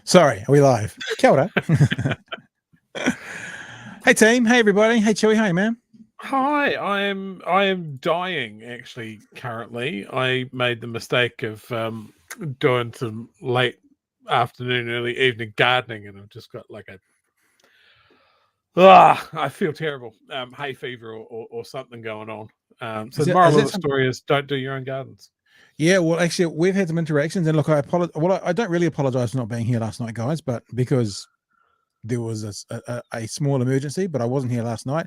Sorry, are we live? Kia ora. Hey team, hey everybody, hey Chewy, hey man. Hi, I am dying actually currently. I made the mistake of doing some late afternoon, early evening gardening, and I've just got like I feel terrible. Hay fever or something going on. So the moral of the story is don't do your own gardens. Yeah, well, actually, we've had some interactions, and look, I apologize. Well, I don't really apologize for not being here last night, guys, but because there was a small emergency, but I wasn't here last night.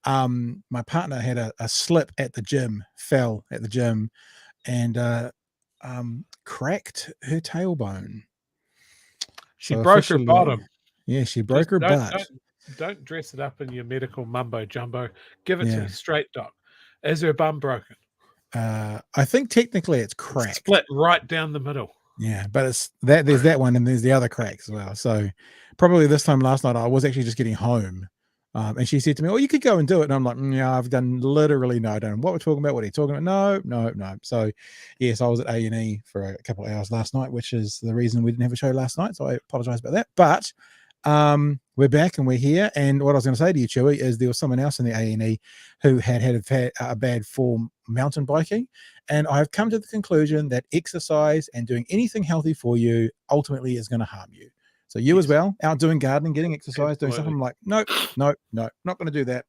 My partner had a slip at the gym, fell at the gym, and cracked her tailbone. She broke her bottom. Yeah, she broke her butt. Don't dress it up in your medical mumbo jumbo. Give it to me straight, doc. Is her bum broken? I think technically it's cracked. It's split right down the middle. Yeah, but it's that there's that one and there's the other cracks as well. So probably this time last night I was actually just getting home. And she said to me, "Oh, you could go and do it." And I'm like, "Yeah, I've done literally no. I don't know what we're talking about. What are you talking about? No. So yes, I was at A&E for a couple of hours last night, which is the reason we didn't have a show last night. So I apologize about that. But we're back and we're here. And what I was going to say to you, Chewy, is there was someone else in the A&E who had a bad form mountain biking. And I've come to the conclusion that exercise and doing anything healthy for you ultimately is going to harm you. So you as well, out doing gardening, getting exercise, doing something like, no, not going to do that.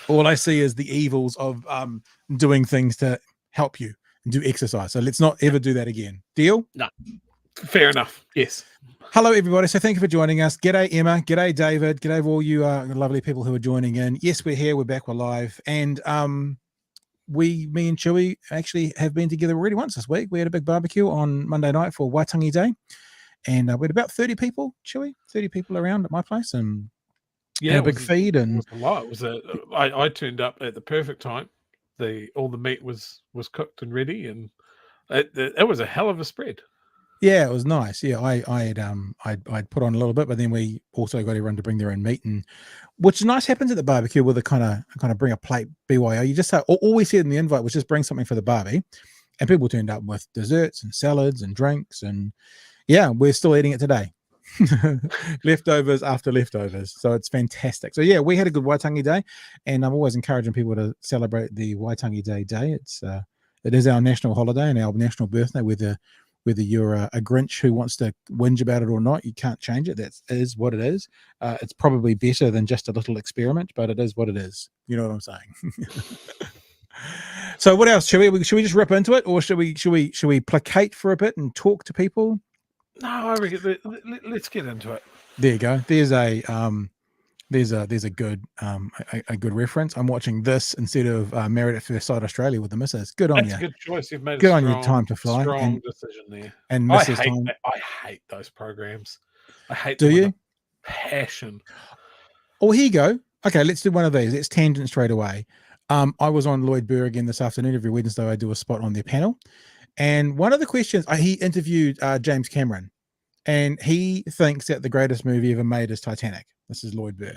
All I see is the evils of doing things to help you and do exercise. So let's not ever do that again. Deal? No. Fair enough. Yes. Hello, everybody. So thank you for joining us. G'day, Emma. G'day, David. G'day, all you lovely people who are joining in. Yes, we're here. We're back. We're live. And me and Chewy actually have been together already once this week. We had a big barbecue on Monday night for Waitangi Day. And we had about 30 people, Chewy, 30 people around at my place. And yeah, a big feed. And it was a lot. It was I turned up at the perfect time. All the meat was cooked and ready. And it was a hell of a spread. Yeah, it was nice. Yeah, I'd put on a little bit, but then we also got everyone to bring their own meat, and which nice happens at the barbecue with a kind of bring a plate BYO. You just all we said in the invite was just bring something for the barbie, and people turned up with desserts and salads and drinks, and yeah, we're still eating it today. Leftovers after leftovers, so it's fantastic. So yeah, we had a good Waitangi Day, and I'm always encouraging people to celebrate the Waitangi Day. It is our national holiday and our national birthday. Whether you're a Grinch who wants to whinge about it or not, you can't change it. That is what it is. It's probably better than just a little experiment, but it is what it is. You know what I'm saying? So what else? Should we just rip into it, or should we placate for a bit and talk to people? No, let's get into it. There you go. There's a good reference. I'm watching this instead of Married at First Sight Australia with the missus. Good on you. That's a good choice. You've made good on your time to fly. Strong decision there. And I hate those programs. I hate. Do you? Passion. Oh, here you go. Okay, let's do one of these. Let's tangent straight away. I was on Lloyd Burr again this afternoon. Every Wednesday I do a spot on their panel, and one of the questions he interviewed James Cameron, and he thinks that the greatest movie ever made is Titanic. This is Lloyd Burr.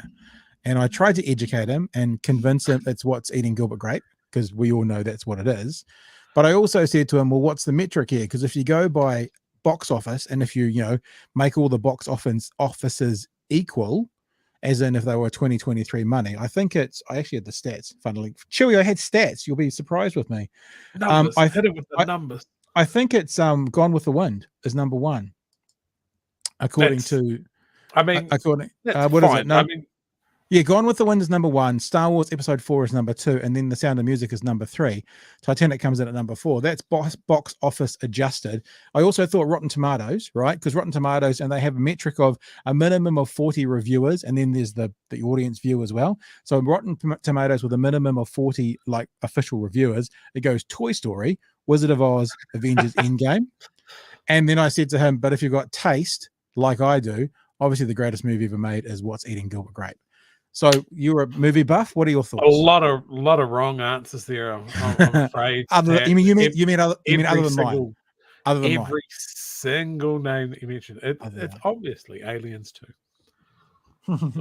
And I tried to educate him and convince him it's what's eating Gilbert Grape, because we all know that's what it is. But I also said to him, well, what's the metric here? Because if you go by box office, and if you make all the box offices equal, as in if they were 2023 money, I actually had the stats, funnily. Chewy, I had stats. You'll be surprised with me. Numbers. I hit it with the numbers. I think it's Gone with the Wind is number one. According to... I mean, according, what is it? No, Yeah, Gone with the Wind is number 1. Star Wars Episode 4 is number 2, and then The Sound of Music is number 3. Titanic comes in at number 4. That's box office adjusted. I also thought Rotten Tomatoes, right? Because Rotten Tomatoes, and they have a metric of a minimum of 40 reviewers, and then there's the audience view as well. So Rotten Tomatoes with a minimum of 40 like official reviewers, it goes Toy Story, Wizard of Oz, Avengers Endgame. And then I said to him, but if you've got taste, like I do, obviously the greatest movie ever made is What's Eating Gilbert Grape. So you're a movie buff. What are your thoughts? A lot of wrong answers there. I'm afraid. You mean other than mine? Other than every mine. single name that you mentioned. It's obviously Aliens 2.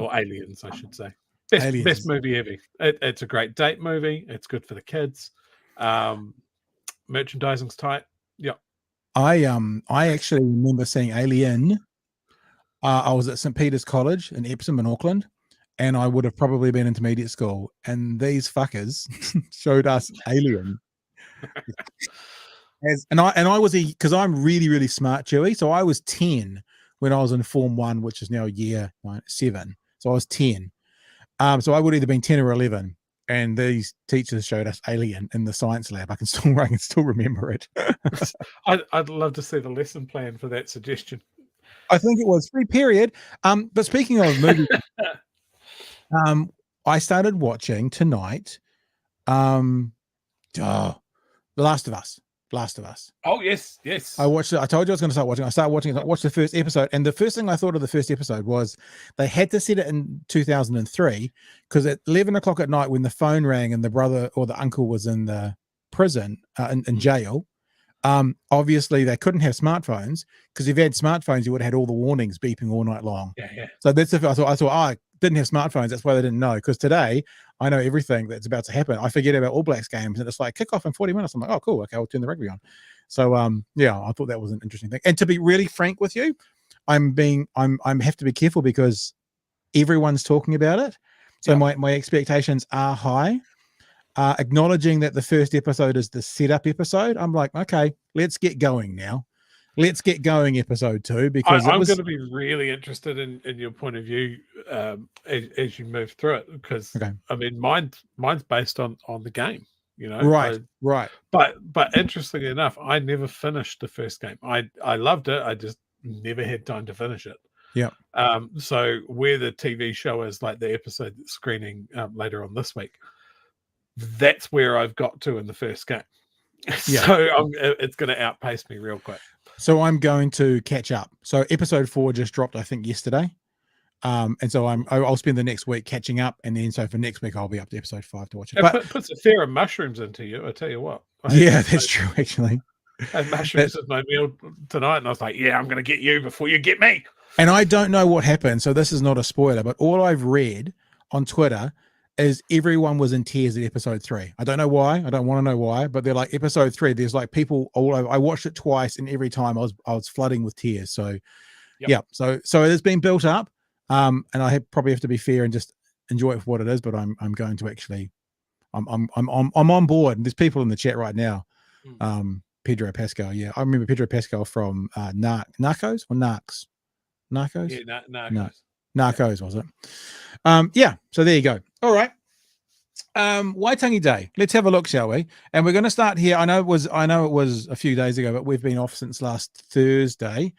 Or Aliens, I should say. Best movie ever. It's a great date movie. It's good for the kids. Merchandising's tight. Yeah. I actually remember seeing Alien. I was at St. Peter's College in Epsom in Auckland, and I would have probably been intermediate school, and these fuckers showed us Alien. And I was because I'm really, really smart, Joey. So I was 10 when I was in Form 1, which is now year 7. So I was 10. So I would have either been 10 or 11. And these teachers showed us Alien in the science lab. I can still remember it. I'd love to see the lesson plan for that suggestion. I think it was free period. But speaking of movies, I started watching tonight. The Last of Us. Oh yes. I watched it. I told you I was going to start watching. I started watching it. I watched the first episode, and the first thing I thought of the first episode was they had to set it in 2003 because at 11 o'clock at night, when the phone rang and the brother or the uncle was in the prison in jail, obviously they couldn't have smartphones, because if you had smartphones, you would have had all the warnings beeping all night long. Yeah. So that's if I thought I didn't have smartphones. That's why they didn't know. Because today I know everything that's about to happen. I forget about All Blacks games, and it's like kick off in 40 minutes. I'm like, oh, cool. Okay, I'll turn the rugby on. So yeah, I thought that was an interesting thing. And to be really frank with you, I'm have to be careful because everyone's talking about it. So my expectations are high. Acknowledging that the first episode is the setup episode, I'm like, okay, let's get going now. Let's get going, episode 2, because I'm going to be really interested in your point of view as you move through it, because I mean, mine's based on the game, you know. Right. But interestingly enough, I never finished the first game. I loved it. I just never had time to finish it. Yeah. So where the TV show is, like the episode that's screening later on this week, that's where I've got to in the first game. Yeah. So it's going to outpace me real quick. So I'm going to catch up. So episode 4 just dropped, I think, yesterday. And so I'll spend the next week catching up, and then so for next week I'll be up to episode 5 to watch it. It puts a fair of mushrooms into you, I tell you what. Yeah, that's true, actually. I had mushrooms as my meal tonight, and I was like, yeah, I'm going to get you before you get me. And I don't know what happened, so this is not a spoiler, but all I've read on Twitter is everyone was in tears at episode 3. I don't know why. I don't want to know why, but they're like, episode 3, there's like people all over. I watched it twice, and every time I was flooding with tears. So yeah, so it has been built up. And I probably have to be fair and just enjoy it for what it is, but I'm going to actually I'm on board. And there's people in the chat right now. Pedro Pascal. Yeah, I remember Pedro Pascal from Narcos or Narcs. Narcos? Yeah, Narcos. Narcos, was it? Yeah, so there you go. All right. Waitangi Day. Let's have a look, shall we? And we're going to start here. I know it was a few days ago, but we've been off since last Thursday.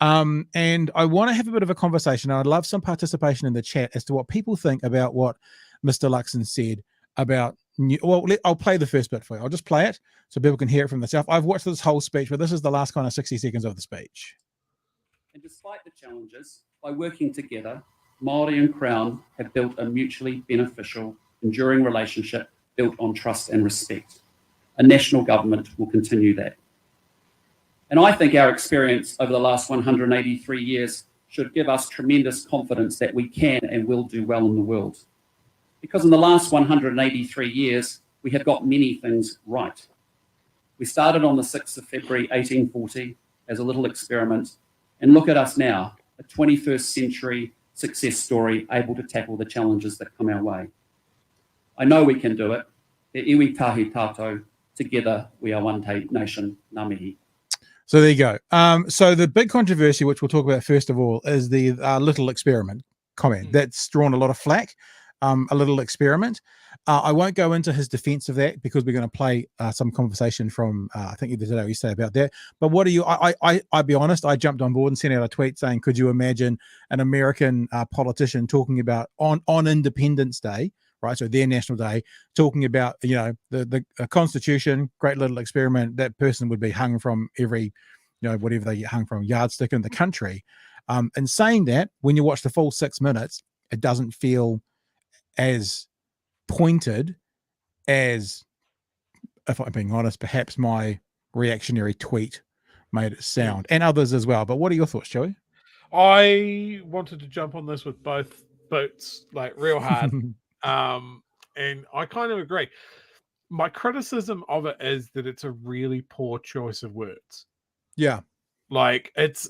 And I want to have a bit of a conversation. I'd love some participation in the chat as to what people think about what Mr. Luxon said about I'll play the first bit for you. I'll just play it so people can hear it from themselves. I've watched this whole speech, but this is the last kind of 60 seconds of the speech. And despite the challenges, by working together, Māori and Crown have built a mutually beneficial, enduring relationship built on trust and respect. A national government will continue that. And I think our experience over the last 183 years should give us tremendous confidence that we can and will do well in the world. Because in the last 183 years, we have got many things right. We started on the 6th of February, 1840 as a little experiment, and look at us now, a 21st century success story able to tackle the challenges that come our way. I know we can do it. Te iwi tahi tātou, together we are one nation, ngā mihi. So there you go. So the big controversy, which we'll talk about first of all, is the little experiment. comment. That's drawn a lot of flack. A little experiment. I won't go into his defense of that because we're going to play some conversation from I think either today or yesterday about that. But what are you? I'll be honest. I jumped on board and sent out a tweet saying, "Could you imagine an American politician talking about on Independence Day, right? So their national day, talking about the Constitution, great little experiment. That person would be hung from every whatever they get hung from yardstick in the country." And saying that, when you watch the full 6 minutes, it doesn't feel as pointed as, if I'm being honest, perhaps my reactionary tweet made it sound, and others as well. But what are your thoughts, Joey? I wanted to jump on this with both boats, like real hard. And I kind of agree. My criticism of it is that it's a really poor choice of words. Yeah. Like it's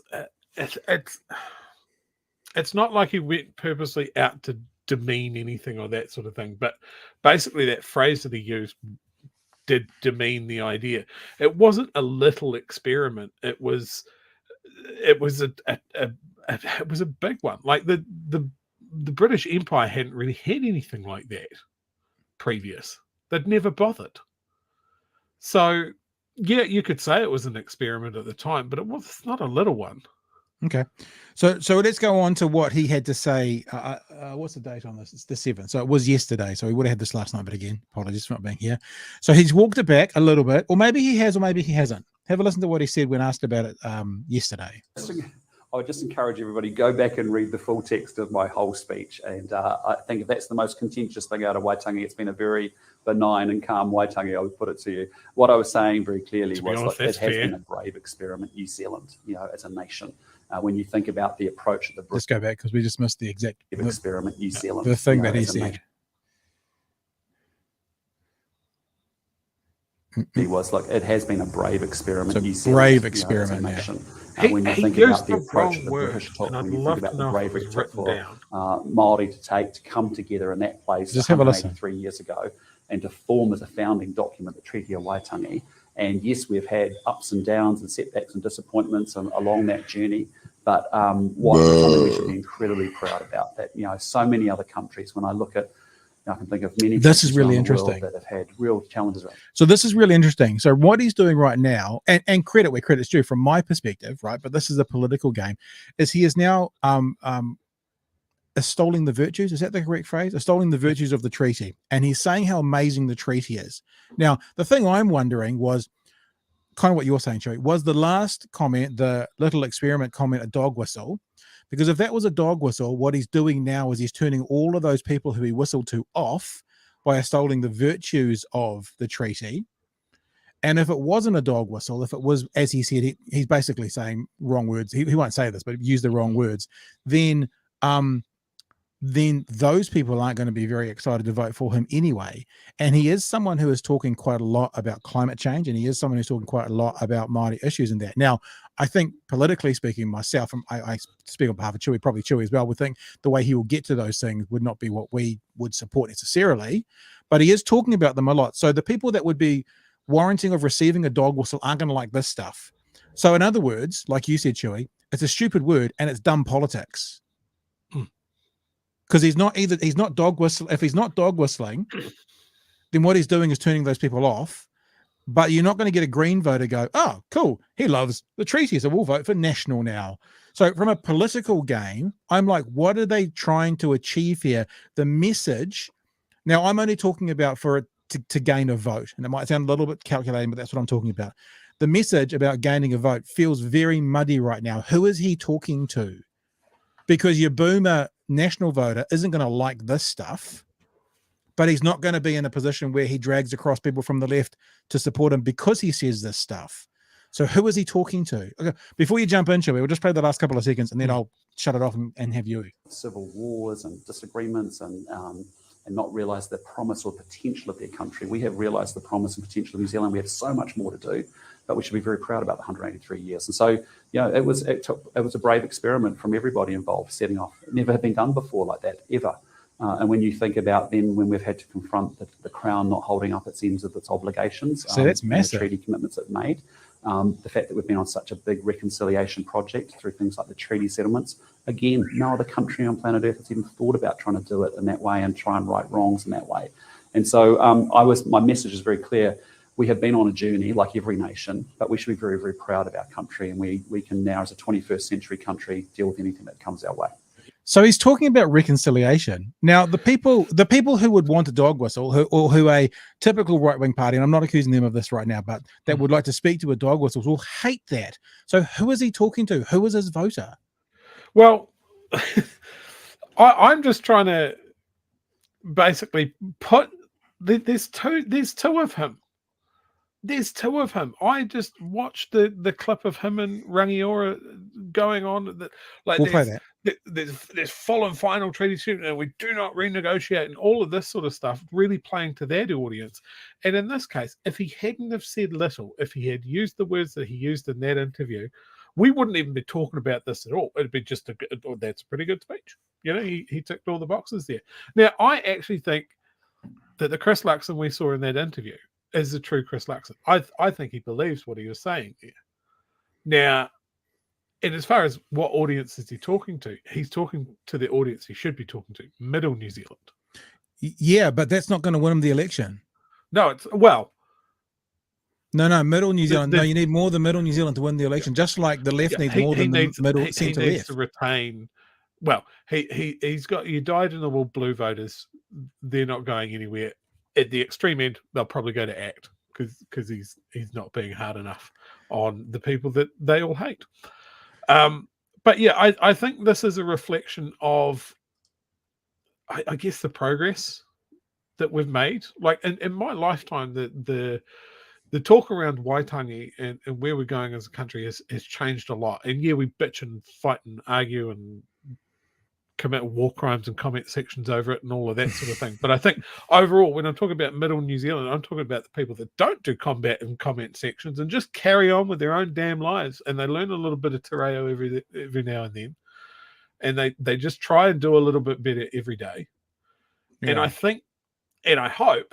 not like he went purposely out to demean anything or that sort of thing, but basically that phrase that he used did demean the idea. It wasn't a little experiment. It was a big one. Like the British Empire hadn't really had anything like that previous. They'd never bothered. So yeah, you could say it was an experiment at the time, but it's not a little one. Okay, so let's go on to what he had to say. What's the date on this? It's the 7th, so it was yesterday. So he would have had this last night, but again, apologies for not being here. So he's walked it back a little bit, or maybe he has, or maybe he hasn't. Have a listen to what he said when asked about it yesterday. I would just encourage everybody, go back and read the full text of my whole speech. And I think if that's the most contentious thing out of Waitangi, it's been a very benign and calm Waitangi, I would put it to you. What I was saying very clearly was like, it has been a brave experiment, New Zealand, as a nation. When you think about the approach of the Let's go back because we just missed the exact experiment, New Zealand. The thing that he said. He was like, it has been a brave experiment. It's a brave experiment. When you think about the approach that the British took, when you think about the bravery it took for Māori to come together in that place just have a listen. 3 years ago and to form as a founding document the Treaty of Waitangi. And yes, we've had ups and downs and setbacks and disappointments along that journey. But something we should be incredibly proud about, that so many other countries, when I look at, I can think of many. This is really interesting. That have had real challenges. So this is really interesting. So what he's doing right now, and credit where credit's due from my perspective, right? But this is a political game. Is he is now extolling the virtues? Is that the correct phrase? Extolling the virtues of the treaty, and he's saying how amazing the treaty is. Now, the thing I'm wondering was kind of what you're saying, Joey. Was the last comment, the little experiment comment, a dog whistle? Because if that was a dog whistle, what he's doing now is he's turning all of those people who he whistled to off by extolling the virtues of the treaty. And if it wasn't a dog whistle, if it was, as he said, he's basically saying wrong words. He won't say this, but use the wrong words. Then those people aren't going to be very excited to vote for him anyway. And he is someone who is talking quite a lot about climate change, and he is someone who's talking quite a lot about Māori issues and that. Now, I think politically speaking, myself, I speak on behalf of Chewy, probably Chewy as well, would think the way he will get to those things would not be what we would support necessarily, but he is talking about them a lot. So the people that would be warranting of receiving a dog whistle aren't going to like this stuff. So in other words, like you said, Chewy, it's a stupid word and it's dumb politics. Because he's not dog whistling. If he's not dog whistling, then what he's doing is turning those people off. But you're not going to get a Green voter go, oh, cool, he loves the treaty, so we'll vote for National now. So from a political game, I'm like, what are they trying to achieve here? The message. Now, I'm only talking about for it to gain a vote, and it might sound a little bit calculating, but that's what I'm talking about. The message about gaining a vote feels very muddy right now. Who is he talking to? Because your boomer National voter isn't going to like this stuff, but he's not going to be in a position where he drags across people from the left to support him because he says this stuff. So who is he talking to? Okay, before you jump into it, we'll just play the last couple of seconds and then I'll shut it off and have you. Civil wars and disagreements and not realize the promise or potential of their country. We have realized the promise and potential of New Zealand. We have so much more to do, but we should be very proud about the 183 years. And so, it was a brave experiment from everybody involved, setting off. It never had been done before like that, ever. And when you think about then when we've had to confront the Crown not holding up its ends of its obligations, so that's massive. The treaty commitments it made, The fact that we've been on such a big reconciliation project through things like the treaty settlements. Again, no other country on planet Earth has even thought about trying to do it in that way and try and right wrongs in that way. And so my message is very clear. We have been on a journey like every nation, but we should be very, very proud of our country. And we can now, as a 21st century country, deal with anything that comes our way. So he's talking about reconciliation. Now, the people who would want a dog whistle, who a typical right-wing party, and I'm not accusing them of this right now, but that would like to speak to a dog whistle will hate that. So who is he talking to? Who is his voter? Well, I'm just trying to basically put there's two of him. There's two of him. I just watched the clip of him and Rangiora going on. Like we'll play that. There's full and final treaty suit, and we do not renegotiate, and all of this sort of stuff, really playing to that audience. And in this case, if he hadn't have said little, if he had used the words that he used in that interview, we wouldn't even be talking about this at all. It'd be just that's a pretty good speech. You know, he ticked all the boxes there. Now, I actually think that the Chris Luxon we saw in that interview is the true Chris Luxon. I think he believes what he was saying there. Now, and as far as what audience is he talking to, he's talking to the audience he should be talking to, Middle New Zealand. Yeah, but that's not going to win him the election. No, No, Middle New Zealand. No, you need more than Middle New Zealand to win the election, just like the left needs more than the middle centre left. He needs to retain. Well, he's got you dyed in the wool blue voters. They're not going anywhere. At the extreme end, they'll probably go to ACT because he's not being hard enough on the people that they all hate. But yeah, I think this is a reflection of, I guess, the progress that we've made. Like in my lifetime, the talk around Waitangi and where we're going as a country has changed a lot. And yeah, we bitch and fight and argue and commit war crimes and comment sections over it and all of that sort of thing. But I think overall, when I'm talking about Middle New Zealand, I'm talking about the people that don't do combat and comment sections and just carry on with their own damn lives. And they learn a little bit of te reo every now and then. And they just try and do a little bit better every day. Yeah. And I think, and I hope,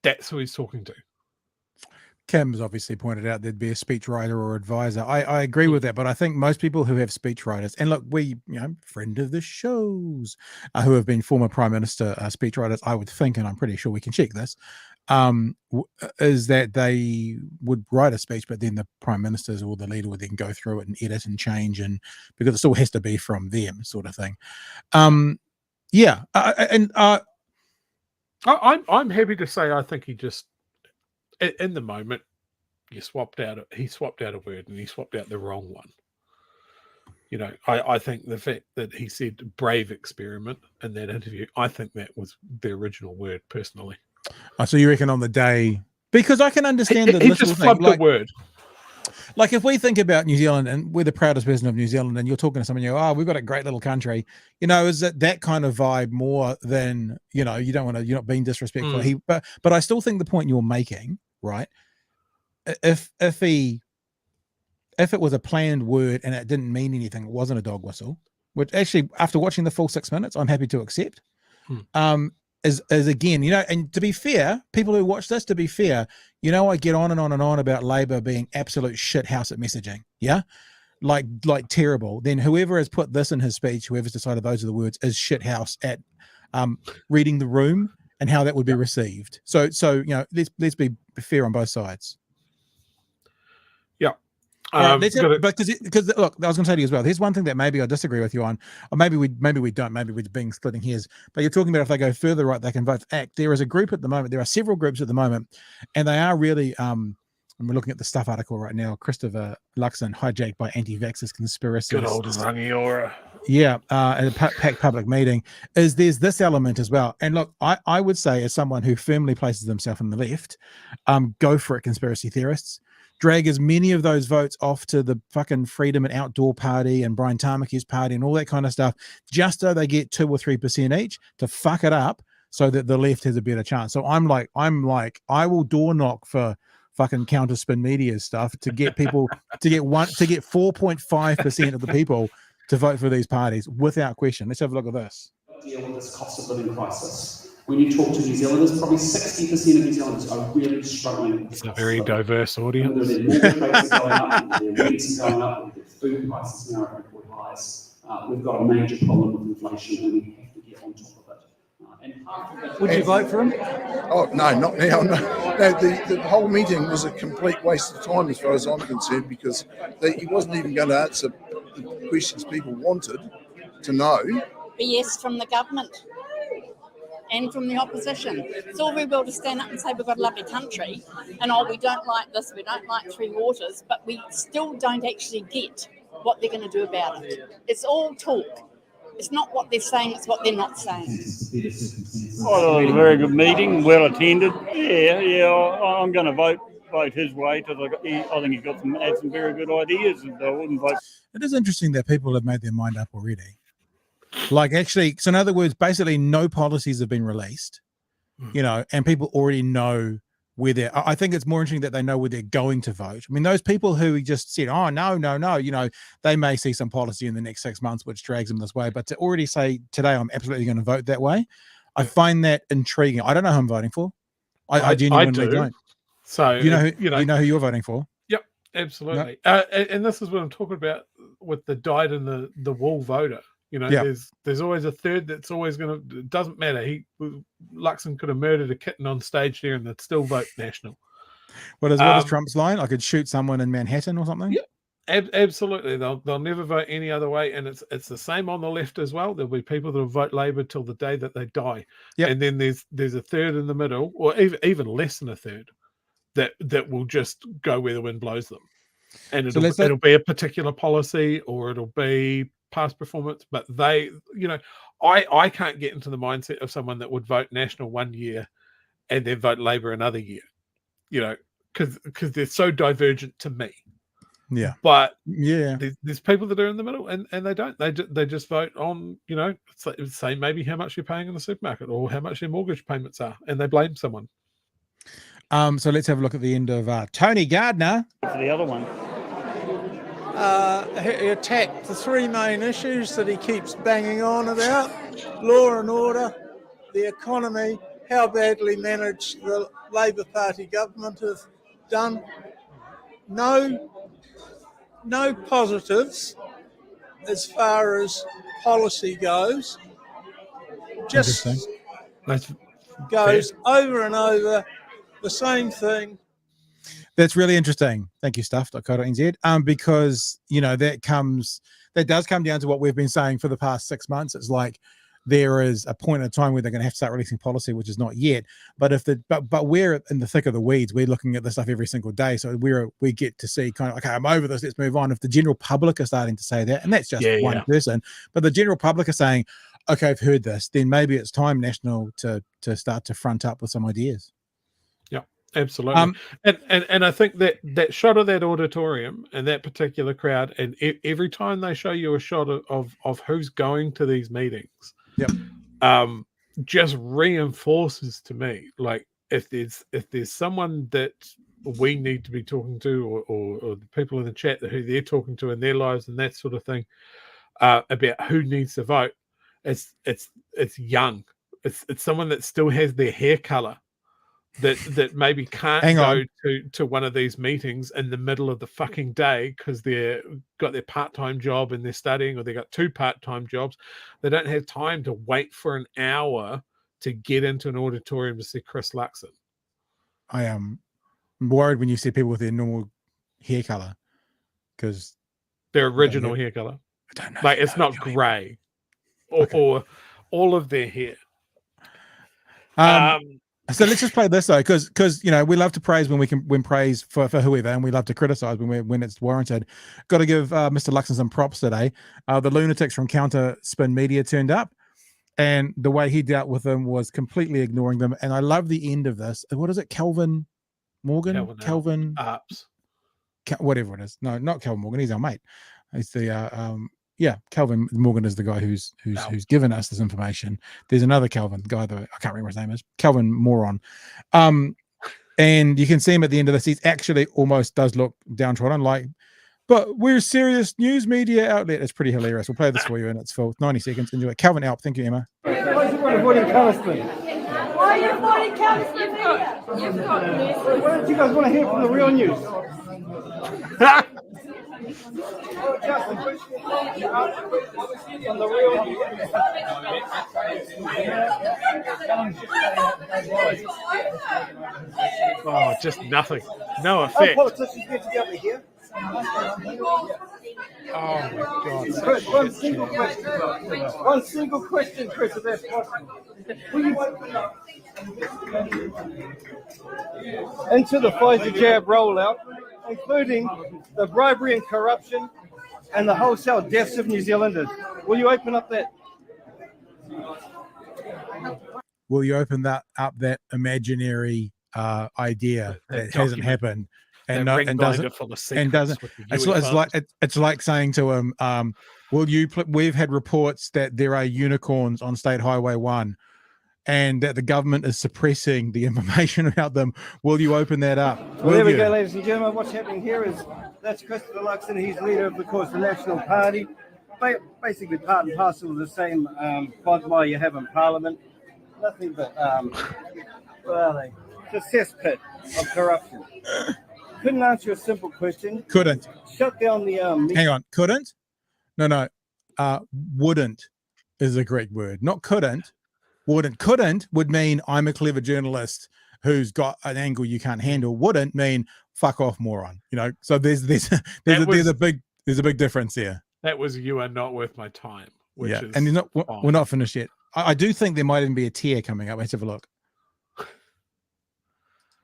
that's who he's talking to. Kim's obviously pointed out there'd be a speechwriter or advisor. I agree with that, but I think most people who have speechwriters, and look, we, friend of the shows, who have been former Prime Minister speechwriters, I would think, and I'm pretty sure we can check this, is that they would write a speech, but then the Prime Ministers or the leader would then go through it and edit and change, and because it still has to be from them, sort of thing. I'm happy to say I think he just, in the moment, he swapped out a word and he swapped out the wrong one. I think the fact that he said brave experiment in that interview, I think that was the original word personally. Oh, so you reckon on the day, because I can understand that he just flubbed the word. Like if we think about New Zealand and we're the proudest person of New Zealand and you're talking to someone, we've got a great little country, is it that kind of vibe more than, you don't want to, you're not being disrespectful. But I still think the point you're making, right? If it was a planned word and it didn't mean anything, it wasn't a dog whistle, which actually after watching the full 6 minutes, I'm happy to accept. Is again, and to be fair, people who watch this, to be fair, I get on and on and on about Labour being absolute shit house at messaging. Yeah. Like terrible. Then whoever has put this in his speech, whoever's decided those are the words, is shit house at reading the room and how that would be received. So let's be fair on both sides. Yeah. Because look, I was going to say to you as well, here's one thing that maybe I disagree with you on, or maybe we don't, maybe we're being splitting hairs, but you're talking about if they go further right, they can vote for ACT. There is a group at the moment, there are several groups at the moment, and they are really, and we're looking at the Stuff article right now, Christopher Luxon, hijacked by anti-vaxxers conspiracy. Good old Rangiora. Yeah, at a packed public meeting, there's this element as well. And look, I would say as someone who firmly places himself on the left, go for it, conspiracy theorists. Drag as many of those votes off to the fucking Freedom and Outdoor Party and Brian Tamaki's party and all that kind of stuff, just so they get 2 or 3% each to fuck it up so that the left has a better chance. So I'm like, I will door knock for fucking counter spin media stuff to get people to get 4.5% of the people to vote for these parties without question. Let's have a look at this. Deal with this cost of living crisis. When you talk to New Zealanders, probably 60% of New Zealanders are really struggling. It's a very diverse Whether audience. their mortgage rates are going up, whether their rents are going up, whether their food prices now are at record highs. We've got a major problem with inflation, and we have to get on top of it. And part of it, Would you vote for him? Oh, no, not now. No, the whole meeting was a complete waste of time as far as I'm concerned, because he wasn't even going to answer the questions people wanted to know. BS from the government and from the opposition. It's all very well to stand up and say we've got a lovely country and we don't like this, we don't like Three Waters, but we still don't actually get what they're going to do about it. It's all talk. It's not what they're saying, it's what they're not saying. Oh, it was a very good meeting, well attended. I'm going to vote his way because I think he's got had some very good ideas, and I wouldn't vote. It is interesting that people have made their mind up already. Like, actually, so in other words, basically no policies have been released, and people already know where they're. I think it's more interesting that they know where they're going to vote. I mean, those people who just said, oh, no, they may see some policy in the next 6 months which drags them this way, but to already say today I'm absolutely going to vote that way, I find that intriguing. I don't know who I'm voting for. I genuinely don't. So you know who you're voting for. Yep, absolutely. Yep. And this is what I'm talking about with the dyed in the wool voter. There's always a third that's always going to. It doesn't matter. Luxon could have murdered a kitten on stage there, and they'd still vote National. What is Trump's line? I could shoot someone in Manhattan or something. Yeah, absolutely. They'll never vote any other way, and it's the same on the left as well. There'll be people that will vote Labour till the day that they die. Yep. And then there's a third in the middle, or even less than a third, that will just go where the wind blows them, and it'll be a particular policy, or it'll be past performance. But I can't get into the mindset of someone that would vote National 1 year and then vote Labour another year, because they're so divergent to me. Yeah, but there's people that are in the middle, and they don't. They just vote on say maybe how much you're paying in the supermarket or how much your mortgage payments are, and they blame someone. So let's have a look at the end of Tony Gardner. For the other one. He attacked the three main issues that he keeps banging on about: law and order, the economy, how badly managed the Labour Party government have done. No positives as far as policy goes. Just goes over and over the same thing. That's really interesting. Thank you, stuff.co.nz. Because that does come down to what we've been saying for the past 6 months. It's like there is a point in time where they're going to have to start releasing policy, which is not yet. But but we're in the thick of the weeds. We're looking at this stuff every single day, so we get to see kind of, okay, I'm over this, let's move on. If the general public are starting to say that, and that's just one person, but the general public are saying, okay, I've heard this, then maybe it's time National to start to front up with some ideas. Absolutely. And I think that shot of that auditorium and that particular crowd, and every time they show you a shot of who's going to these meetings, just reinforces to me, like, if there's someone that we need to be talking to, or the people in the chat who they're talking to in their lives and that sort of thing, about who needs to vote, it's young. It's someone that still has their hair color, that maybe can't go to one of these meetings in the middle of the fucking day because they've got their part-time job and they're studying, or they got 2 part-time jobs. They don't have time to wait for an hour to get into an auditorium to see Chris Luxon. I am worried when you see people with their normal hair color, because their original hair color. I don't know. Like, it's not grey or all of their hair. So let's just play this though, because we love to praise when we can win praise for whoever, and we love to criticize when it's warranted. Got to give Mr. Luxon some props today. The lunatics from Counter Spin Media turned up, and the way he dealt with them was completely ignoring them. And I love the end of this. What is it, Kelvin Morgan? Kelvin Arps. Whatever it is. No, not Kelvin Morgan. He's our mate. He's the Kelvin Morgan is the guy who's given us this information. There's another Kelvin guy that I can't remember his name is. Kelvin Moron. And you can see him at the end of this. He's actually almost does look downtrodden, like, but we're a serious news media outlet. It's pretty hilarious. We'll play this for you, and it's full. 90 seconds. Enjoy it. Calvin Alp. Thank you, Emma. Why is everyone avoiding colour spin? Why don't you guys want to hear from the real news? On the real news. Oh, just nothing. No Our effect. politicians get together here. Oh my God. One single question, Chris, if that's possible. Will you open up into the Pfizer jab rollout, including the bribery and corruption and the wholesale deaths of New Zealanders? Will you open up that? Will you open that up, that imaginary idea that hasn't happened and doesn't? It's like saying to him, "Will you? We've had reports that there are unicorns on State Highway 1, and that the government is suppressing the information about them. Will you open that up?" Well, there we go, ladies and gentlemen. What's happening here is that's Christopher Luxon. He's leader of, the National Party. Basically part and parcel of the same quagmire you have in Parliament. Nothing but, what are they? It's a cesspit of corruption. Couldn't answer a simple question. Couldn't. Shut down the... Hang on. Couldn't? No. Wouldn't is the correct word. Not couldn't. Wouldn't. Couldn't would mean I'm a clever journalist who's got an angle you can't handle. Wouldn't mean fuck off, moron. So there's a big difference there. That was "you are not worth my time." Which is and we're not finished yet. I do think there might even be a tier coming up. Let's have a look.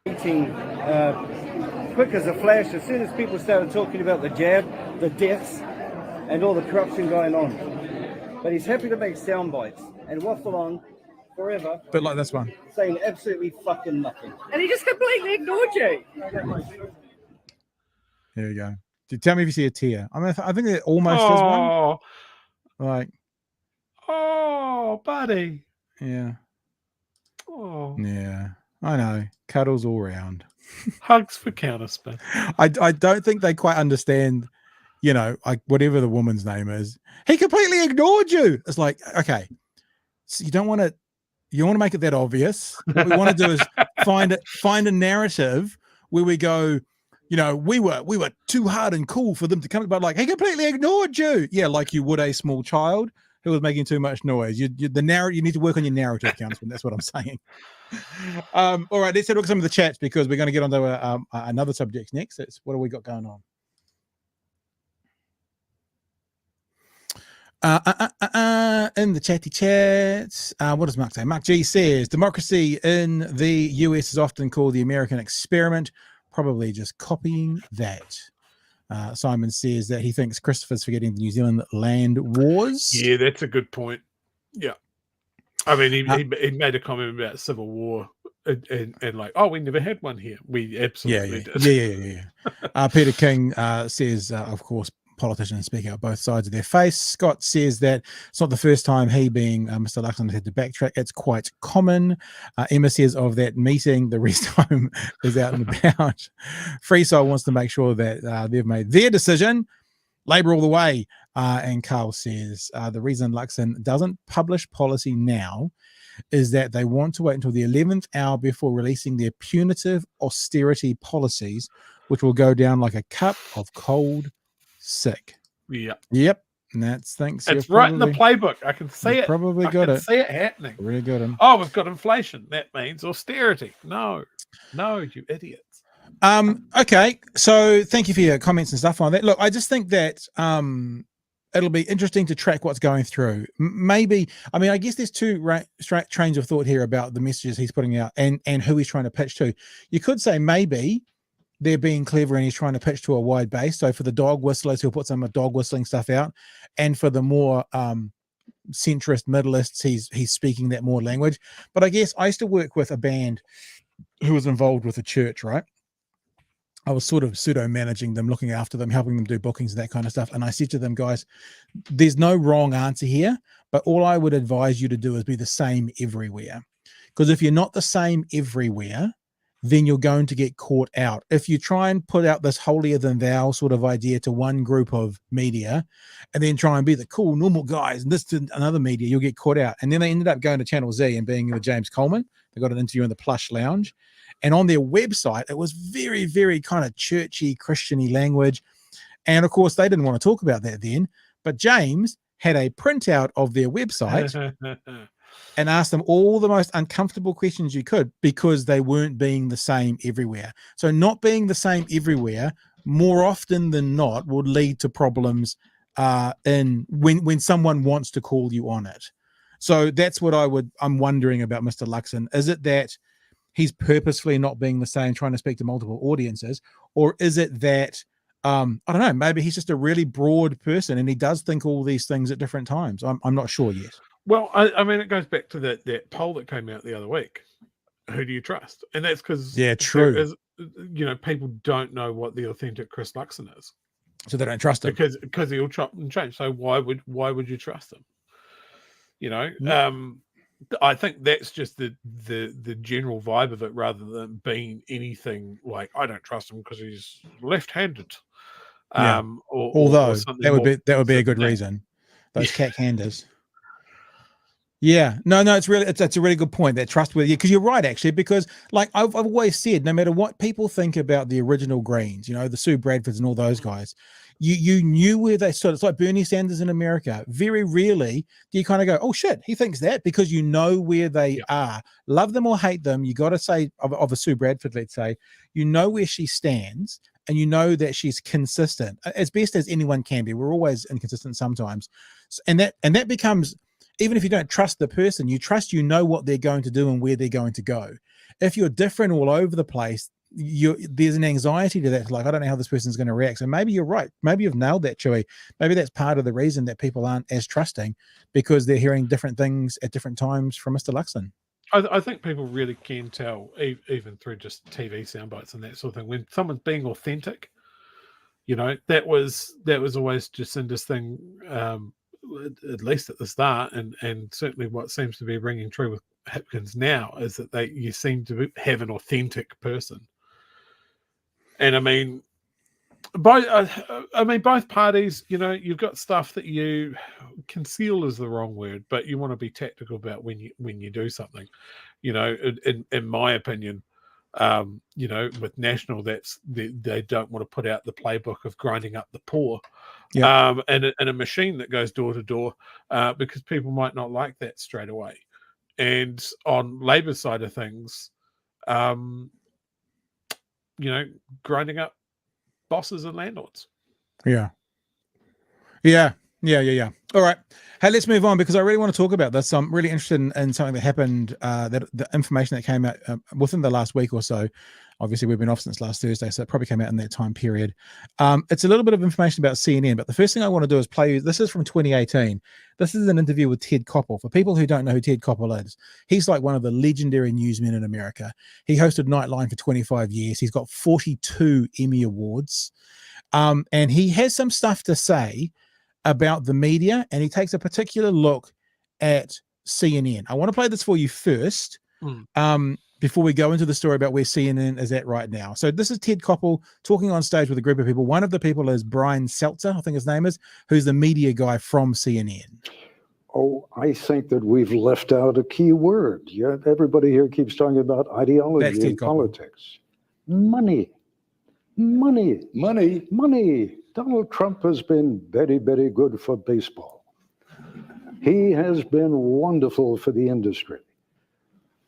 Quick as a flash, as soon as people started talking about the jab, the deaths, and all the corruption going on. But he's happy to make sound bites and waffle on forever. But like this one. Saying absolutely fucking nothing. And he just completely ignored you. Here we go. Tell me if you see a tear. I mean, I think it almost is one. Like, oh, buddy. Yeah. Oh. Yeah. I know. Cuddles all round. Hugs for counterspin. I don't think they quite understand, like whatever the woman's name is. He completely ignored you. It's like, okay, so you want to make it that obvious. What we want to do is find a narrative where we go, we were too hard and cool for them to come, but like he completely ignored you. Yeah, like you would a small child who was making too much noise. You need to work on your narrative, Councilman. That's what I'm saying. All right, let's have a look at some of the chats because we're going to get onto another subject next. What do we got going on? In the chatty chats, what does Mark say? Mark G says democracy in the US is often called the American experiment. Probably just copying that. Simon says that he thinks Christopher's forgetting the New Zealand land wars. Yeah, that's a good point. Yeah. I mean, he made a comment about civil war and like, oh, we never had one here. We absolutely did. Yeah. Peter King says, of course, politicians speak out both sides of their face. Scott says that it's not the first time he, being Mr. Luxon, had to backtrack. It's quite common. Emma says of that meeting, the rest home is out and about. Freesoul wants to make sure that they've made their decision. Labour all the way. And Carl says the reason Luxon doesn't publish policy now is that they want to wait until the 11th hour before releasing their punitive austerity policies, which will go down like a cup of cold sick. Yep. And that's thanks. It's right in the playbook. I can see it. Probably I got can it. see it happening. Really got him. Oh, we've got inflation. That means austerity. No, you idiots. Okay. So thank you for your comments and stuff on that. Look, I just think that it'll be interesting to track what's going through. Maybe, I mean, I guess there's two trains of thought here about the messages he's putting out and who he's trying to pitch to. You could say maybe they're being clever and he's trying to pitch to a wide base. So for the dog whistlers, he'll put some dog whistling stuff out. And for the more centrist middleists, he's speaking that more language. But I guess I used to work with a band who was involved with a church, right? I was sort of pseudo managing them, looking after them, helping them do bookings and that kind of stuff. And I said to them, guys, there's no wrong answer here, but all I would advise you to do is be the same everywhere. Because if you're not the same everywhere, then you're going to get caught out. If you try and put out this holier than thou sort of idea to one group of media and then try and be the cool, normal guys and this to another media, you'll get caught out. And then they ended up going to Channel Z and being with James Coleman. They got an interview in the Plush Lounge. And on their website, it was very, very kind of churchy, Christian-y language. And of course, they didn't want to talk about that then. But James had a printout of their website and asked them all the most uncomfortable questions you could because they weren't being the same everywhere. So not being the same everywhere, more often than not, would lead to problems in when someone wants to call you on it. So that's what I'm wondering about Mr. Luxon. Is it that he's purposefully not being the same, trying to speak to multiple audiences, or is it that I don't know, maybe he's just a really broad person and he does think all these things at different times? I'm not sure yet. Well, I mean, it goes back to that poll that came out the other week. Who do you trust? And that's because true. People don't know what the authentic Chris Luxon is, so they don't trust him because he'll chop and change. So why would you trust him? I think that's just the general vibe of it, rather than being anything like I don't trust him because he's left-handed. Although that would be a good reason. Those cat-handers. Yeah, no, it's a really good point, that trustworthy, because you're right, actually, because like I've always said, no matter what people think about the original Greens, the Sue Bradfords and all those guys, you knew where they stood. It's like Bernie Sanders in America. Very rarely do you kind of go, oh shit, he thinks that, because you know where they are. Love them or hate them, you got to say of a Sue Bradford, let's say, you know where she stands, and you know that she's consistent as best as anyone can be. We're always inconsistent sometimes, and that becomes, even if you don't trust the person, you trust what they're going to do and where they're going to go. If you're different all over the place, there's an anxiety to that. Like, I don't know how this person's going to react. So maybe you're right. Maybe you've nailed that, Chewy. Maybe that's part of the reason that people aren't as trusting, because they're hearing different things at different times from Mr. Luxon. I think people really can tell, even through just TV sound bites and that sort of thing, when someone's being authentic. That was always Jacinda's thing. At least at the start, and certainly what seems to be ringing true with Hipkins now, is that you seem to have an authentic person. And I mean, both parties, you've got stuff that you conceal is the wrong word, but you want to be tactical about when you do something. In my opinion, with National, they don't want to put out the playbook of grinding up the poor. And a machine that goes door to door, because people might not like that straight away. And on Labor's side of things, grinding up bosses and landlords. Yeah. All right. Hey, let's move on, because I really want to talk about this. I'm really interested in something that happened, that the information that came out within the last week or so. Obviously, we've been off since last Thursday, so it probably came out in that time period. It's a little bit of information about CNN, but the first thing I want to do is play you. This is from 2018. This is an interview with Ted Koppel. For people who don't know who Ted Koppel is, he's like one of the legendary newsmen in America. He hosted Nightline for 25 years. He's got 42 Emmy Awards. And he has some stuff to say about the media, and he takes a particular look at CNN. I want to play this for you first, before we go into the story about where CNN is at right now. So this is Ted Koppel talking on stage with a group of people. One of the people is Brian Seltzer, I think his name is, who's the media guy from CNN. Oh, I think that we've left out a key word. Yeah, everybody here keeps talking about ideology and politics. Money. Donald Trump has been very, very good for baseball. He has been wonderful for the industry.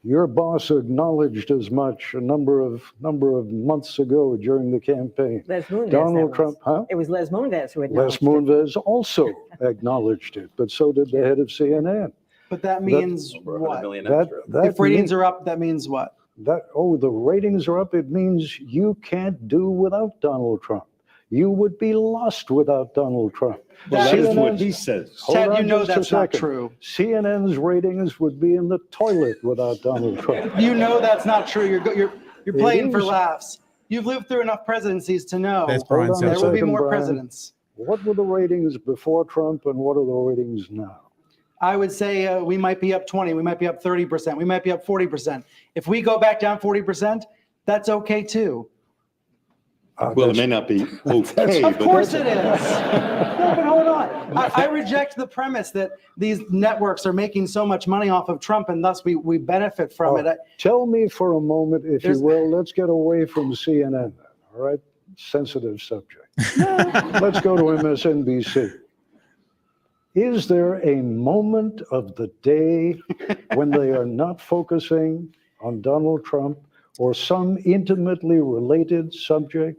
Your boss acknowledged as much a number of months ago during the campaign. Donald Trump, It was Les Moonves who Les Moonves also acknowledged it, but so did the head of CNN. But that means what? If ratings are up, that means what? The ratings are up. It means you can't do without Donald Trump. You would be lost without Donald Trump. Well, that is what he says. Chad, you know that's not true. CNN's ratings would be in the toilet without Donald Trump. You know that's not true. You're playing for laughs. You've lived through enough presidencies to know there will be more presidents. What were the ratings before Trump, and what are the ratings now? I would say we might be up 20, we might be up 30%, we might be up 40%. If we go back down 40%, that's okay too. Well, it may not be okay. Of course it is. No, but hold on. I reject the premise that these networks are making so much money off of Trump and thus we benefit from it. Tell me for a moment, if you will, let's get away from CNN then, all right? Sensitive subject. Let's go to MSNBC. Is there a moment of the day when they are not focusing on Donald Trump or some intimately related subject?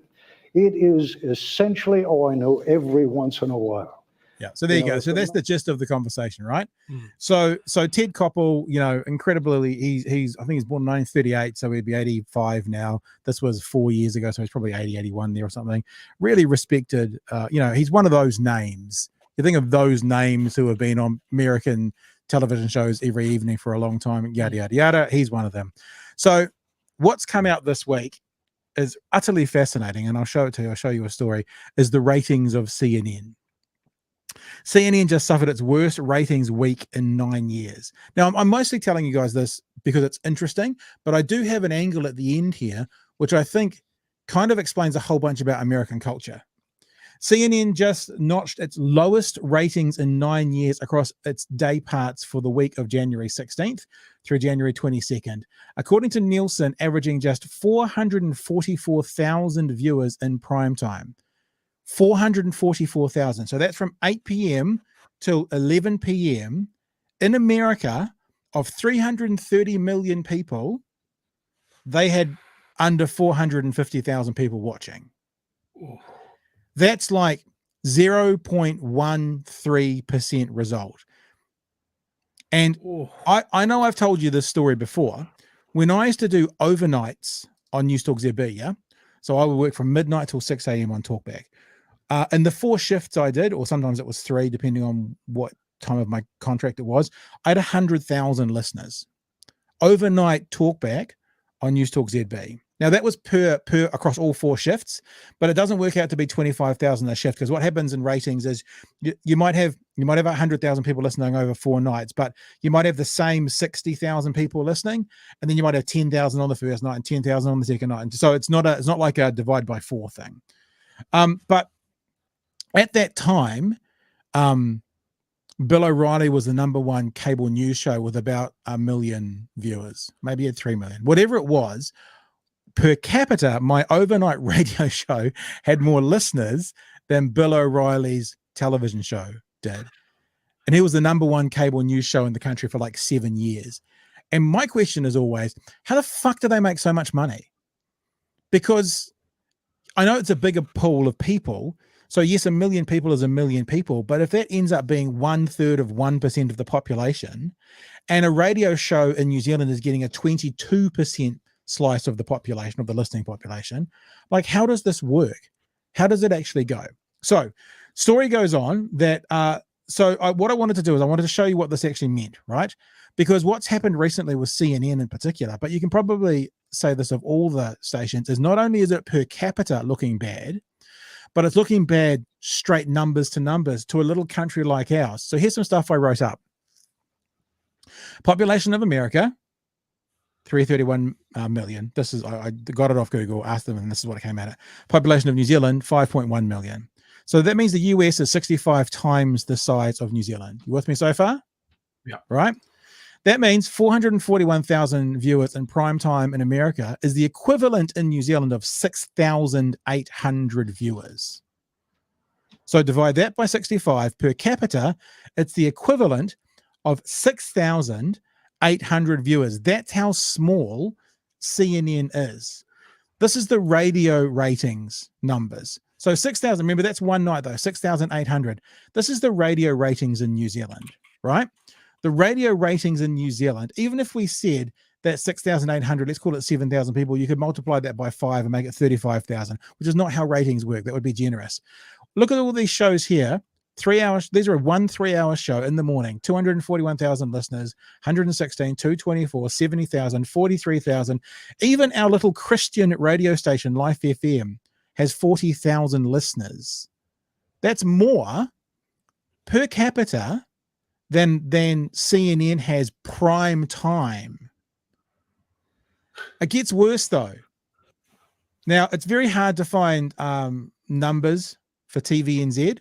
It is essentially, I know every once in a while. Yeah. So there you go. So that's the gist of the conversation, right? So Ted Koppel, incredibly, he's I think he's born in 1938, so he'd be 85 now. This was 4 years ago, so he's probably 80, 81 there or something. Really respected. He's one of those names. You think of those names who have been on American television shows every evening for a long time, yada, yada, yada. He's one of them. So what's come out this week is utterly fascinating, and I'll show it to you. I'll show you a story, is the ratings of CNN. CNN just suffered its worst ratings week in 9 years. Now, I'm mostly telling you guys this because it's interesting, but I do have an angle at the end here, which I think kind of explains a whole bunch about American culture. CNN just notched its lowest ratings in 9 years across its day parts for the week of January 16th through January 22nd. According to Nielsen, averaging just 444,000 viewers in prime time. 444,000. So that's from 8 p.m. till 11 p.m. in America. Of 330 million people, they had under 450,000 people watching. That's like 0.13% result. And I know I've told you this story before. When I used to do overnights on News Talk ZB, yeah? So I would work from midnight till 6 a.m. on Talkback. And the 4 shifts I did, or sometimes it was 3, depending on what time of my contract it was, I had 100,000 listeners. Overnight Talkback on News Talk ZB. Now that was per across all 4 shifts, but it doesn't work out to be 25,000 a shift, because what happens in ratings is you might have 100,000 people listening over 4 nights, but you might have the same 60,000 people listening, and then you might have 10,000 on the first night and 10,000 on the second night. And so it's not like a divide by 4 thing. But at that time, Bill O'Reilly was the #1 cable news show with about 1 million viewers, maybe at 3 million, whatever it was. Per capita, my overnight radio show had more listeners than Bill O'Reilly's television show did. And he was the #1 cable news show in the country for like 7 years. And my question is always, how the fuck do they make so much money? Because I know it's a bigger pool of people. So yes, 1 million people is 1 million people, but if that ends up being 1/3 of 1% of the population, and a radio show in New Zealand is getting a 22% slice of the population, of the listening population, like, how does this work? How does it actually go? So story goes on that, what I wanted to do is I wanted to show you what this actually meant, right? Because what's happened recently with CNN in particular, but you can probably say this of all the stations, is not only is it per capita looking bad, but it's looking bad straight numbers to a little country like ours. So here's some stuff I wrote up. Population of America, 331 million. This is, I got it off Google, asked them, and this is what it came out at. Population of New Zealand, 5.1 million. So that means the US is 65 times the size of New Zealand. You with me so far? Yeah. Right? That means 441,000 viewers in prime time in America is the equivalent in New Zealand of 6,800 viewers. So divide that by 65 per capita, it's the equivalent of 6,800 viewers. That's how small CNN is. This is the radio ratings numbers. So 6,000, remember that's one night though, 6,800. This is the radio ratings in New Zealand, right? The radio ratings in New Zealand, even if we said that 6,800, let's call it 7,000 people, you could multiply that by 5 and make it 35,000, which is not how ratings work. That would be generous. Look at all these shows here. 3 hours. These are a 1 3-hour show in the morning. 241,000 listeners, 116, 224, 70,000, 43,000. Even our little Christian radio station, Life FM, has 40,000 listeners. That's more per capita than CNN has prime time. It gets worse though. Now, it's very hard to find numbers for TVNZ,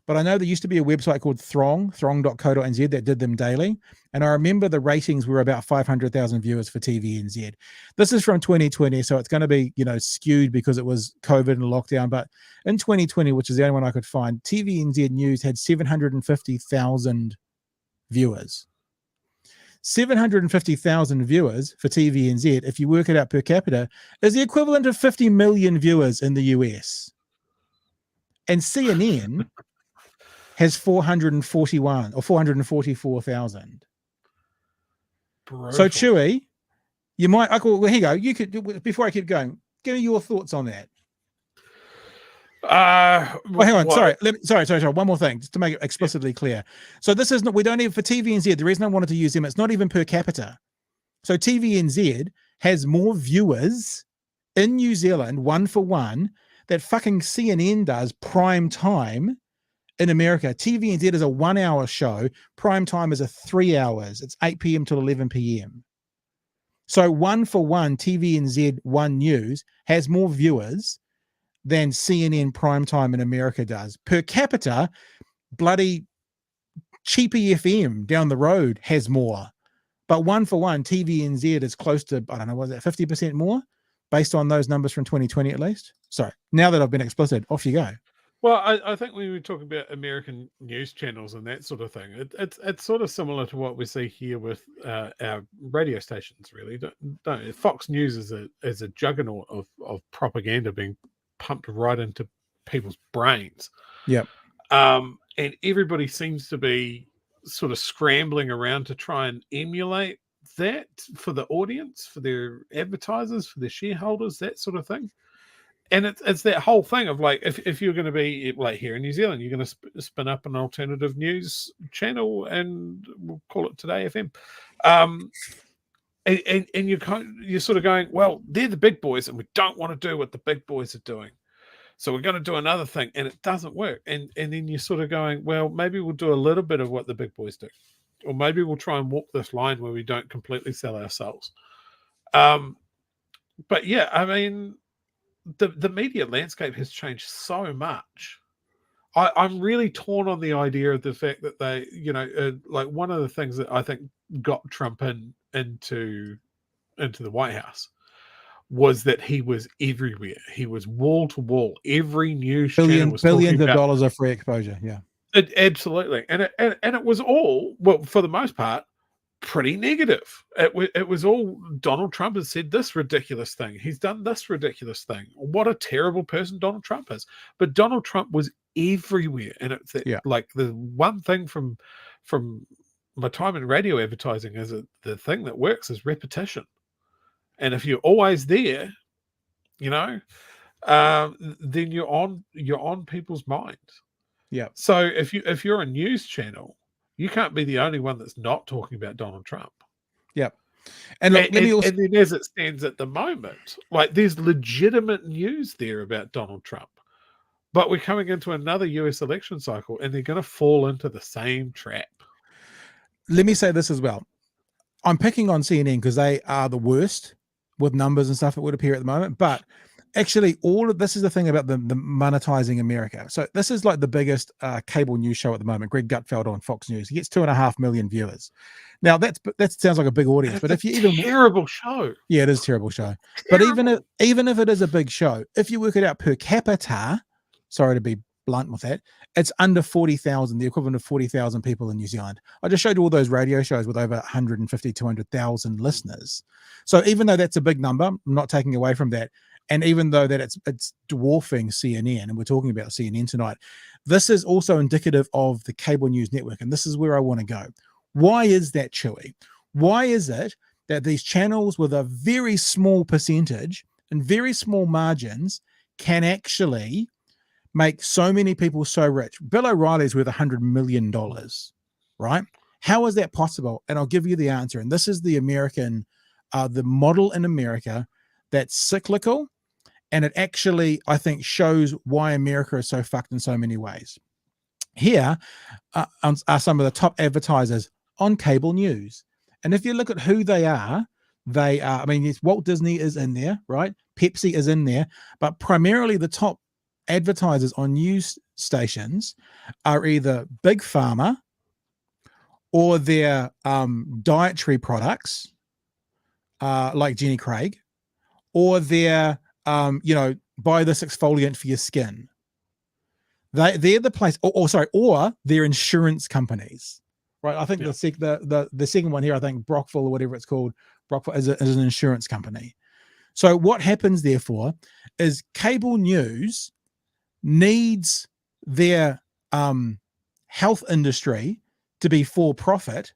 but I know there used to be a website called throng.co.nz that did them daily. And I remember the ratings were about 500,000 viewers for TVNZ. This is from 2020, so it's going to be, skewed because it was COVID and lockdown. But in 2020, which is the only one I could find, TVNZ News had 750,000 viewers. 750,000 viewers for TVNZ, if you work it out per capita, is the equivalent of 50 million viewers in the US. And CNN has 441 or 444,000. So Chewy, you might, well, here you go. You could, before I keep going, give me your thoughts on that. Well, hang on. Sorry. Sorry. One more thing, just to make it explicitly clear. So this is not, we don't even, for TVNZ, the reason I wanted to use them, it's not even per capita. So TVNZ has more viewers in New Zealand, 1 for 1, that fucking CNN does prime time in America. TVNZ is a 1 hour show. Prime time is a 3 hours. It's 8 p.m. till 11 p.m. So 1 for 1, TVNZ 1 News has more viewers than CNN primetime in America does. Per capita, bloody cheapy FM down the road has more. But 1 for 1, TVNZ is close to, I don't know, was that 50% more? Based on those numbers from 2020 at least? Sorry, now that I've been explicit, off you go. Well, I think when we talk about American news channels and that sort of thing, it's sort of similar to what we see here with our radio stations, really. Don't Fox News is a juggernaut of propaganda being pumped right into people's brains. Yep. And everybody seems to be sort of scrambling around to try and emulate that for the audience, for their advertisers, for their shareholders, that sort of thing. And it's that whole thing of like, if you're going to be like here in New Zealand, you're going to spin up an alternative news channel, and we'll call it Today FM. And you're sort of going, well, they're the big boys, and we don't want to do what the big boys are doing, so we're going to do another thing, and it doesn't work. And then you're sort of going, well, maybe we'll do a little bit of what the big boys do, or maybe we'll try and walk this line where we don't completely sell ourselves. But yeah, I mean, the media landscape has changed so much. I'm really torn on the idea of the fact that they, like one of the things that I think got Trump into the White House was that he was everywhere. He was wall to wall. Every news channel was billions of dollars of free exposure. Yeah, absolutely. And it was all, well, for the most part, pretty negative. It was all Donald Trump has said this ridiculous thing. He's done this ridiculous thing. What a terrible person Donald Trump is. But Donald Trump was everywhere. And it's like the one thing from my time in radio advertising is that the thing that works is repetition. And if you're always there, then you're on people's minds. Yeah. So if you're a news channel, you can't be the only one that's not talking about Donald Trump. Yep. And look, and then as it stands at the moment, like there's legitimate news there about Donald Trump, but we're coming into another US election cycle, and they're going to fall into the same trap. Let me say this as well. I'm picking on CNN because they are the worst with numbers and stuff, it would appear at the moment. But actually, all of this is the thing about the monetizing America. So this is like the biggest cable news show at the moment. Greg Gutfeld on Fox News. He gets 2.5 million viewers. Now that sounds like a big audience, but if you even terrible show, yeah, it is a terrible show. But even if it is a big show, if you work it out per capita, sorry to be blunt with that, it's under 40,000, the equivalent of 40,000 people in New Zealand. I just showed you all those radio shows with over 150, 200,000 listeners. So even though that's a big number, I'm not taking away from that. And even though that it's dwarfing CNN, and we're talking about CNN tonight, this is also indicative of the cable news network. And this is where I want to go. Why is that, Chewy? Why is it that these channels with a very small percentage and very small margins can actually make so many people so rich? Bill O'Reilly's worth $100 million, right? How is that possible? And I'll give you the answer. And this is the American, the model in America that's cyclical. And it actually, I think, shows why America is so fucked in so many ways. Here are some of the top advertisers on cable news. And if you look at who they are, I mean, Walt Disney is in there, right? Pepsi is in there, but primarily the top advertisers on news stations are either Big Pharma or their dietary products, like Jenny Craig, or their, buy this exfoliant for your skin. They're the place, or their insurance companies, right? I think the second one here, I think Brockville or whatever it's called, Brockville is an insurance company. So what happens, therefore, is cable news needs their health industry to be for profit,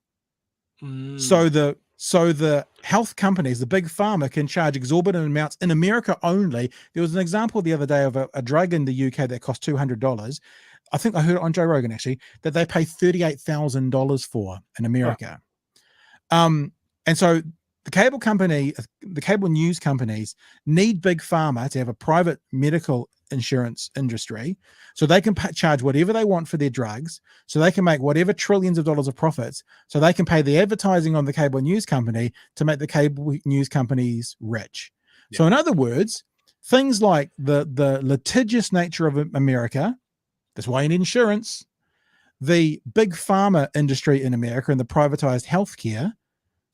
so the health companies, the big pharma, can charge exorbitant amounts in America only. There was an example the other day of a drug in the UK that cost $200. I think I heard it on Joe Rogan, actually, that they pay $38,000 for in America. And so the cable news companies need big pharma to have a private medical insurance industry, so they can charge whatever they want for their drugs, so they can make whatever trillions of dollars of profits, so they can pay the advertising on the cable news company to make the cable news companies rich. So in other words, things like the litigious nature of America, that's why you need insurance, the big pharma industry in America and the privatized healthcare,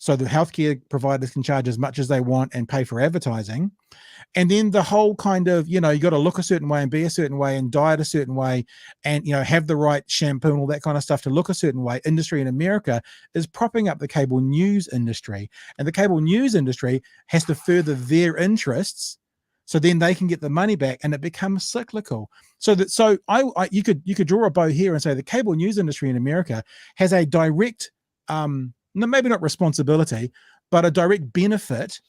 so the healthcare providers can charge as much as they want and pay for advertising. And then the whole kind of, you got to look a certain way and be a certain way and diet a certain way and, have the right shampoo and all that kind of stuff to look a certain way. Industry in America is propping up the cable news industry. And the cable news industry has to further their interests, so then they can get the money back, and it becomes cyclical. You could draw a bow here and say the cable news industry in America has a direct, maybe not responsibility, but a direct benefit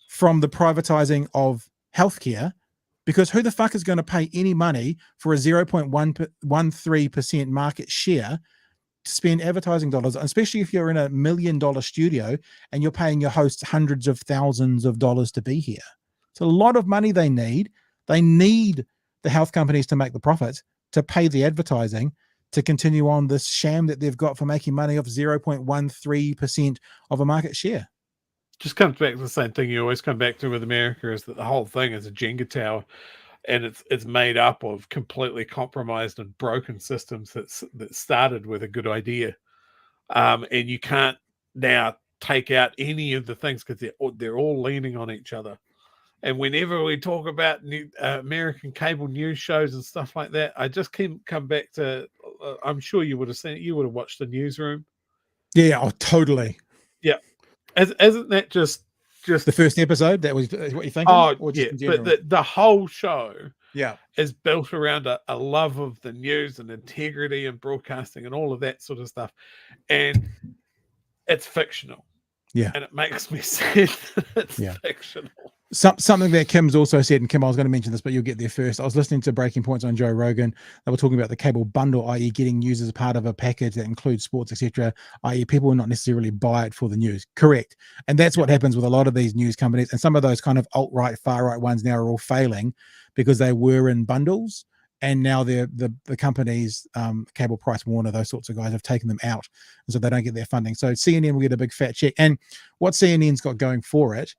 from the privatizing of healthcare, because who the fuck is going to pay any money for a 0.13% market share to spend advertising dollars, especially if you're in $1 million studio and you're paying your hosts hundreds of thousands of dollars to be here? It's a lot of money they need. They need the health companies to make the profits, to pay the advertising, to continue on this sham that they've got for making money off 0.13% of a market share. Just comes back to the same thing you always come back to with America, is that the whole thing is a Jenga tower, and it's made up of completely compromised and broken systems that started with a good idea, and you can't now take out any of the things because they're all leaning on each other. And whenever we talk about American cable news shows and stuff like that, I just come back to, I'm sure you would have seen it. You would have watched the Newsroom. Yeah, oh, totally. Yeah. Isn't that just the first episode? That was what you think? Oh, yeah. But the whole show is built around a love of the news and integrity and broadcasting and all of that sort of stuff. And it's fictional. Yeah. And it makes me sad that it's fictional. Something that Kim's also said, and Kim, I was going to mention this, but you'll get there first. I was listening to Breaking Points on Joe Rogan. They were talking about the cable bundle, i.e. getting news as a part of a package that includes sports, etc., i.e. people will not necessarily buy it for the news. Correct. And that's what happens with a lot of these news companies. And some of those kind of alt-right, far-right ones now are all failing because they were in bundles. And now the companies, Cable Price Warner, those sorts of guys have taken them out. And so they don't get their funding. So CNN will get a big fat check. And what CNN's got going for it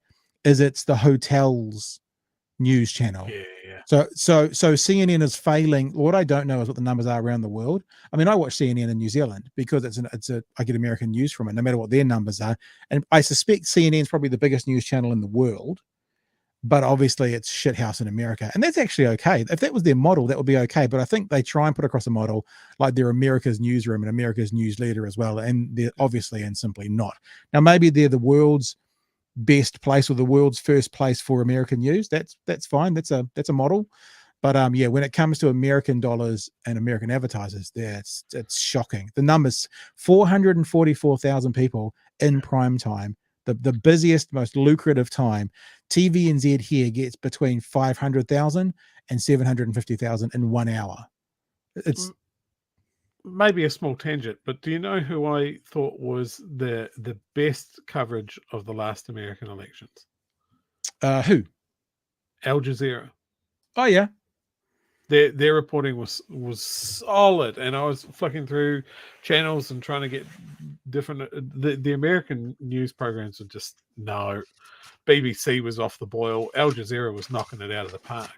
is it's the hotel's news channel. So CNN is failing. What I don't know is what the numbers are around the world. I mean, I watch CNN in New Zealand because I get American news from it, no matter what their numbers are. And I suspect CNN is probably the biggest news channel in the world, but obviously it's shithouse in America. And that's actually okay. If that was their model, that would be okay. But I think they try and put across a model like they're America's newsroom and America's news leader as well. And they're obviously and simply not. Now, maybe they're the world's best place or the world's first place for American news. That's fine. That's a model. But when it comes to American dollars and American advertisers, it's shocking. The numbers: 444,000 people in prime time, the busiest, most lucrative time. TVNZ here gets between 500,000 and 750,000 in 1 hour. It's maybe a small tangent, but do you know who I thought was the best coverage of the last American elections? Who? Al Jazeera. Oh yeah. their reporting was solid, and I was flicking through channels and trying to get different. The American news programs were just no. BBC was off the boil. Al Jazeera was knocking it out of the park.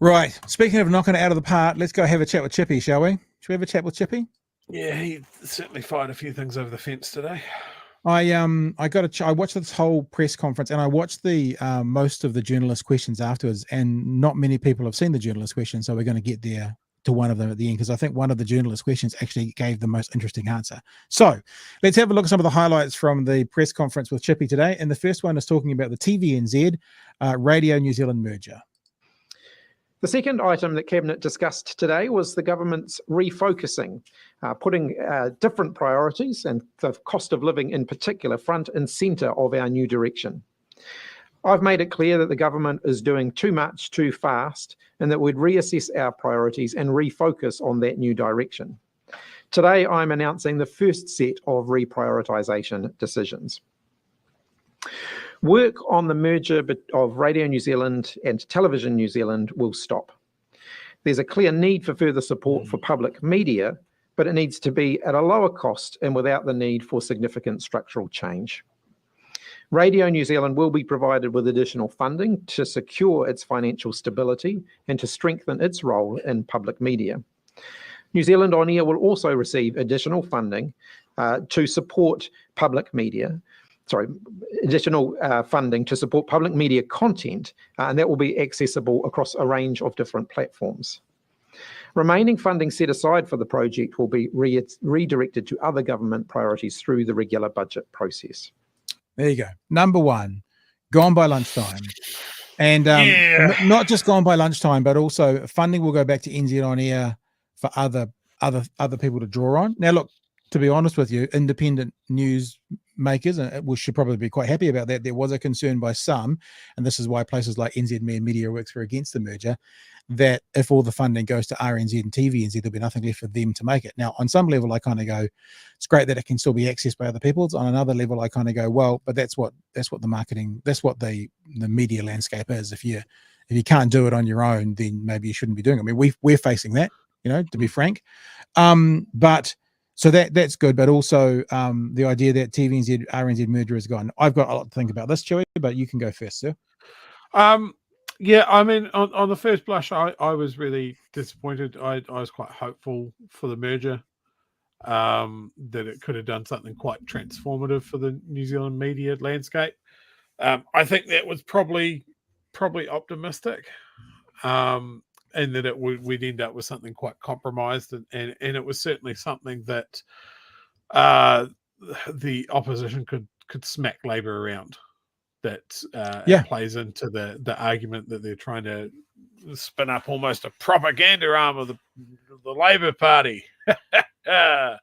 Right. Speaking of knocking it out of the park, let's go have a chat with Chippy, shall we? Should we have a chat with Chippy? Yeah, he certainly fired a few things over the fence today. I watched this whole press conference, and I watched the most of the journalist questions afterwards, and not many people have seen the journalist questions, so we're going to get there to one of them at the end, because I think one of the journalist questions actually gave the most interesting answer. So let's have a look at some of the highlights from the press conference with Chippy today, and the first one is talking about the TVNZ Radio New Zealand merger. The second item that Cabinet discussed today was the government's refocusing, putting different priorities and the cost of living in particular front and centre of our new direction. I've made it clear that the government is doing too much too fast, and that we'd reassess our priorities and refocus on that new direction. Today, I'm announcing the first set of reprioritisation decisions. Work on the merger of Radio New Zealand and Television New Zealand will stop. There's a clear need for further support for public media, but it needs to be at a lower cost and without the need for significant structural change. Radio New Zealand will be provided with additional funding to secure its financial stability and to strengthen its role in public media. New Zealand On Air will also receive additional funding to support public media. Additional funding to support public media content, and that will be accessible across a range of different platforms. Remaining funding set aside for the project will be redirected to other government priorities through the regular budget process. There you go. Number one, gone by lunchtime. And not just gone by lunchtime, but also funding will go back to NZ On Air for other people to draw on. Now, look, to be honest with you, independent news makers, and we should probably be quite happy about that. There was a concern by some, and this is why places like NZ and Media Works were against the merger, that if all the funding goes to RNZ and TVNZ, there'll be nothing left for them to make it. Now, on some level, I kind of go, it's great that it can still be accessed by other people. On another level, I kind of go, well, but that's what the marketing, that's what the media landscape is. If you can't do it on your own, then maybe you shouldn't be doing it. I mean, we're facing that, to be frank. But so that's good, but also the idea that TVNZ RNZ merger is gone. I've got a lot to think about this, Chewy, but you can go first, sir. Yeah, I mean, on the first blush, I was really disappointed. I was quite hopeful for the merger, that it could have done something quite transformative for the New Zealand media landscape. I think that was probably optimistic. And that we'd end up with something quite compromised, and it was certainly something that the opposition could smack Labour around. That plays into the argument that they're trying to spin up almost a propaganda arm of the Labour Party. I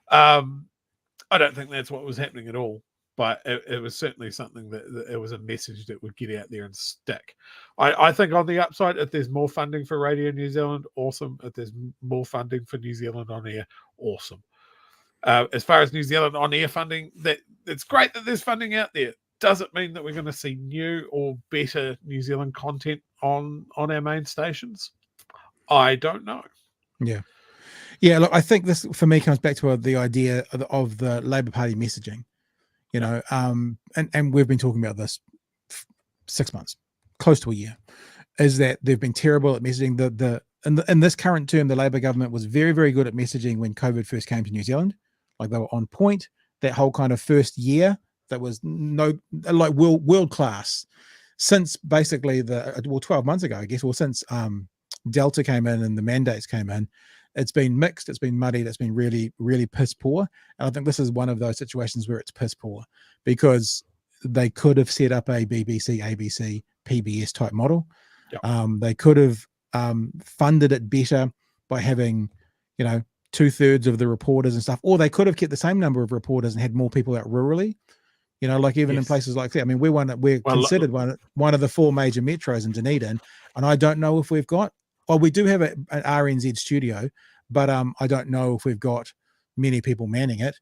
don't think that's what was happening at all. But it was certainly something that it was a message that would get out there and stick. I think on the upside, if there's more funding for Radio New Zealand, awesome. If there's more funding for New Zealand On Air, awesome. As far as New Zealand On Air funding, it's great that there's funding out there. Does it mean that we're going to see new or better New Zealand content on our main stations? I don't know. Yeah. Look, I think this for me comes back to the idea of the Labour Party messaging. And we've been talking about this 6 months, close to a year, is that they've been terrible at messaging. In this current term, the Labour government was very, very good at messaging when COVID first came to New Zealand. Like, they were on point. That whole kind of first year, that was world class. Since basically 12 months ago, I guess, or since Delta came in and the mandates came in, it's been mixed, it's been muddied, it's been really, really piss poor. And I think this is one of those situations where it's piss poor, because they could have set up a BBC, ABC, PBS type model. They could have funded it better by having, 2/3 of the reporters and stuff, or they could have kept the same number of reporters and had more people out rurally. Like even in places like that. I mean, we're considered one of the 4 major metros in Dunedin, and I don't know if we've got. Well, we do have an RNZ studio, but I don't know if we've got many people manning it.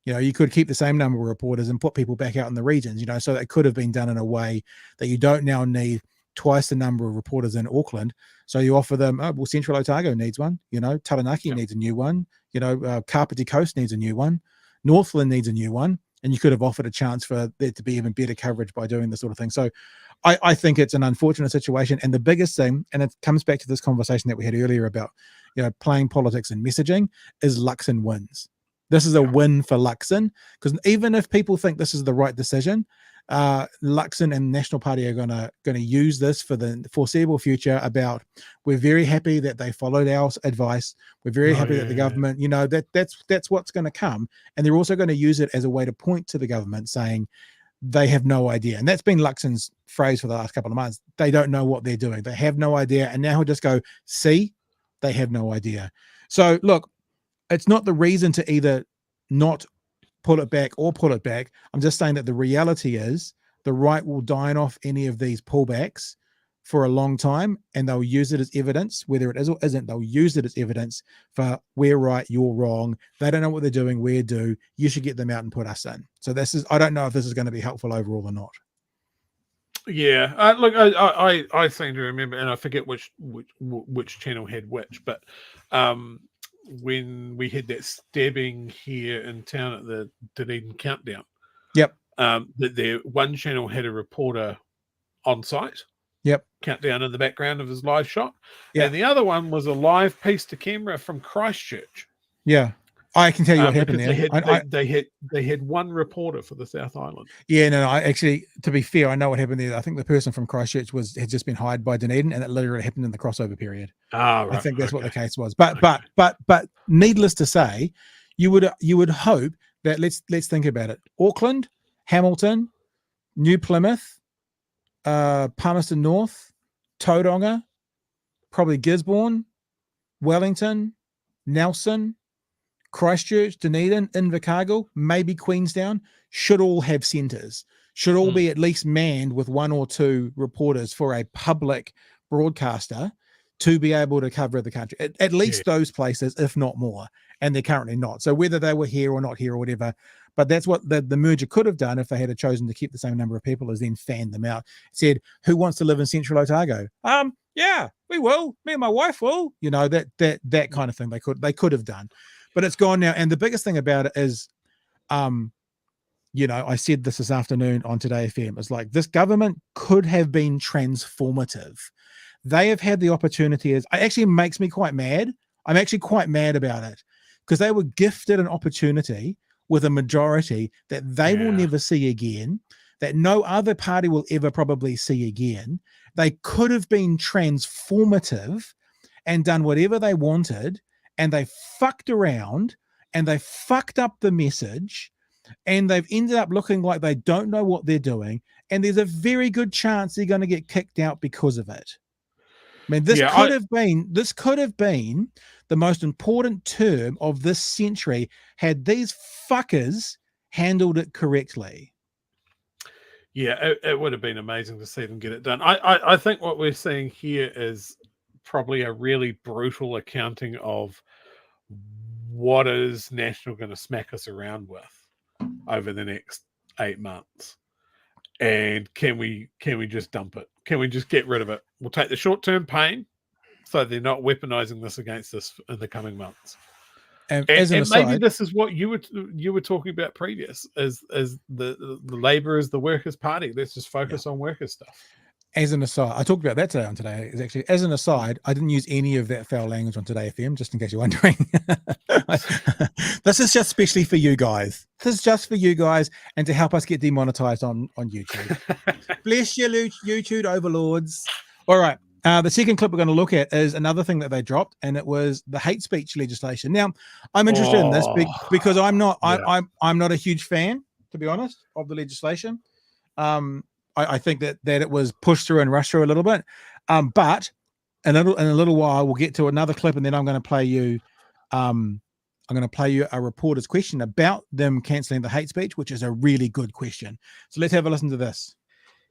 You could keep the same number of reporters and put people back out in the regions, so that could have been done in a way that you don't now need twice the number of reporters in Auckland. So you offer them, oh, well, Central Otago needs one, Taranaki needs a new one, Kapiti Coast needs a new one, Northland needs a new one. And you could have offered a chance for there to be even better coverage by doing this sort of thing. So I think it's an unfortunate situation. And the biggest thing, and it comes back to this conversation that we had earlier about, playing politics and messaging, is Luxon wins. This is a win for Luxon, because even if people think this is the right decision, Luxon and National Party are gonna use this for the foreseeable future. About, we're very happy that they followed our advice. We're very happy that the government, that's what's going to come, and they're also going to use it as a way to point to the government, saying they have no idea. And that's been Luxon's phrase for the last couple of months. They don't know what they're doing. They have no idea, and now he'll just go, see, they have no idea. So look, it's not the reason to either not pull it back or pull it back. I'm just saying that the reality is the right will dine off any of these pullbacks for a long time, and they'll use it as evidence, whether it is or isn't. They'll use it as evidence for, we're right, you're wrong. They don't know what they're doing, we do. You should get them out and put us in. So I don't know if this is going to be helpful overall or not. Yeah, look, I seem to remember, and I forget which channel had which, but when we had that stabbing here in town at the Dunedin Countdown, that one channel had a reporter on site, countdown in the background of his live shot, and the other one was a live piece to camera from Christchurch. I can tell you what happened there. They had one reporter for the South Island. I actually, to be fair, I know what happened there. I think the person from Christchurch had just been hired by Dunedin, and it literally happened in the crossover period. Right, I think that's what the case was. But needless to say, you would hope that let's think about it. Auckland, Hamilton, New Plymouth, Palmerston North, Tauranga, probably Gisborne, Wellington, Nelson, Christchurch, Dunedin, Invercargill, maybe Queenstown, should all have centres, should all be at least manned with one or two reporters for a public broadcaster to be able to cover the country. At least those places, if not more, and they're currently not. So whether they were here or not here or whatever, but that's what the merger could have done if they had chosen to keep the same number of people, is then fanned them out. Said, who wants to live in Central Otago? Yeah, we will. Me and my wife will. That kind of thing they could have done. But it's gone now. And the biggest thing about it is, I said this afternoon on Today FM, it's like, this government could have been transformative. They have had the opportunity. It actually makes me quite mad. I'm actually quite mad about it, because they were gifted an opportunity with a majority that they will never see again, that no other party will ever probably see again. They could have been transformative and done whatever they wanted, and they fucked around and they fucked up the message, and they've ended up looking like they don't know what they're doing, and there's a very good chance they're going to get kicked out because of it. I mean, this could have been the most important term of this century had these fuckers handled it correctly. Yeah, it would have been amazing to see them get it done. I think what we're seeing here is probably a really brutal accounting of what is National going to smack us around with over the next 8 months. And can we just dump it? Can we just get rid of it? We'll take the short-term pain, so they're not weaponizing this against us in the coming months. And maybe this is what you were talking about previous, as the Labour is the workers' party. Let's just focus on workers' stuff. As an aside, I talked about that today on Today. Is actually, as an aside, I didn't use any of that foul language on Today FM, just in case you're wondering. This is just specially for you guys. This is just for you guys, and to help us get demonetized on YouTube. Bless you, YouTube overlords. All right. The second clip we're going to look at is another thing that they dropped, and it was the hate speech legislation. Now, I'm interested in this because I'm not a huge fan, to be honest, of the legislation. I think that it was pushed through and rushed through a little bit. But in a little while, we'll get to another clip, and then I'm going to play you a reporter's question about them cancelling the hate speech, which is a really good question. So let's have a listen to this.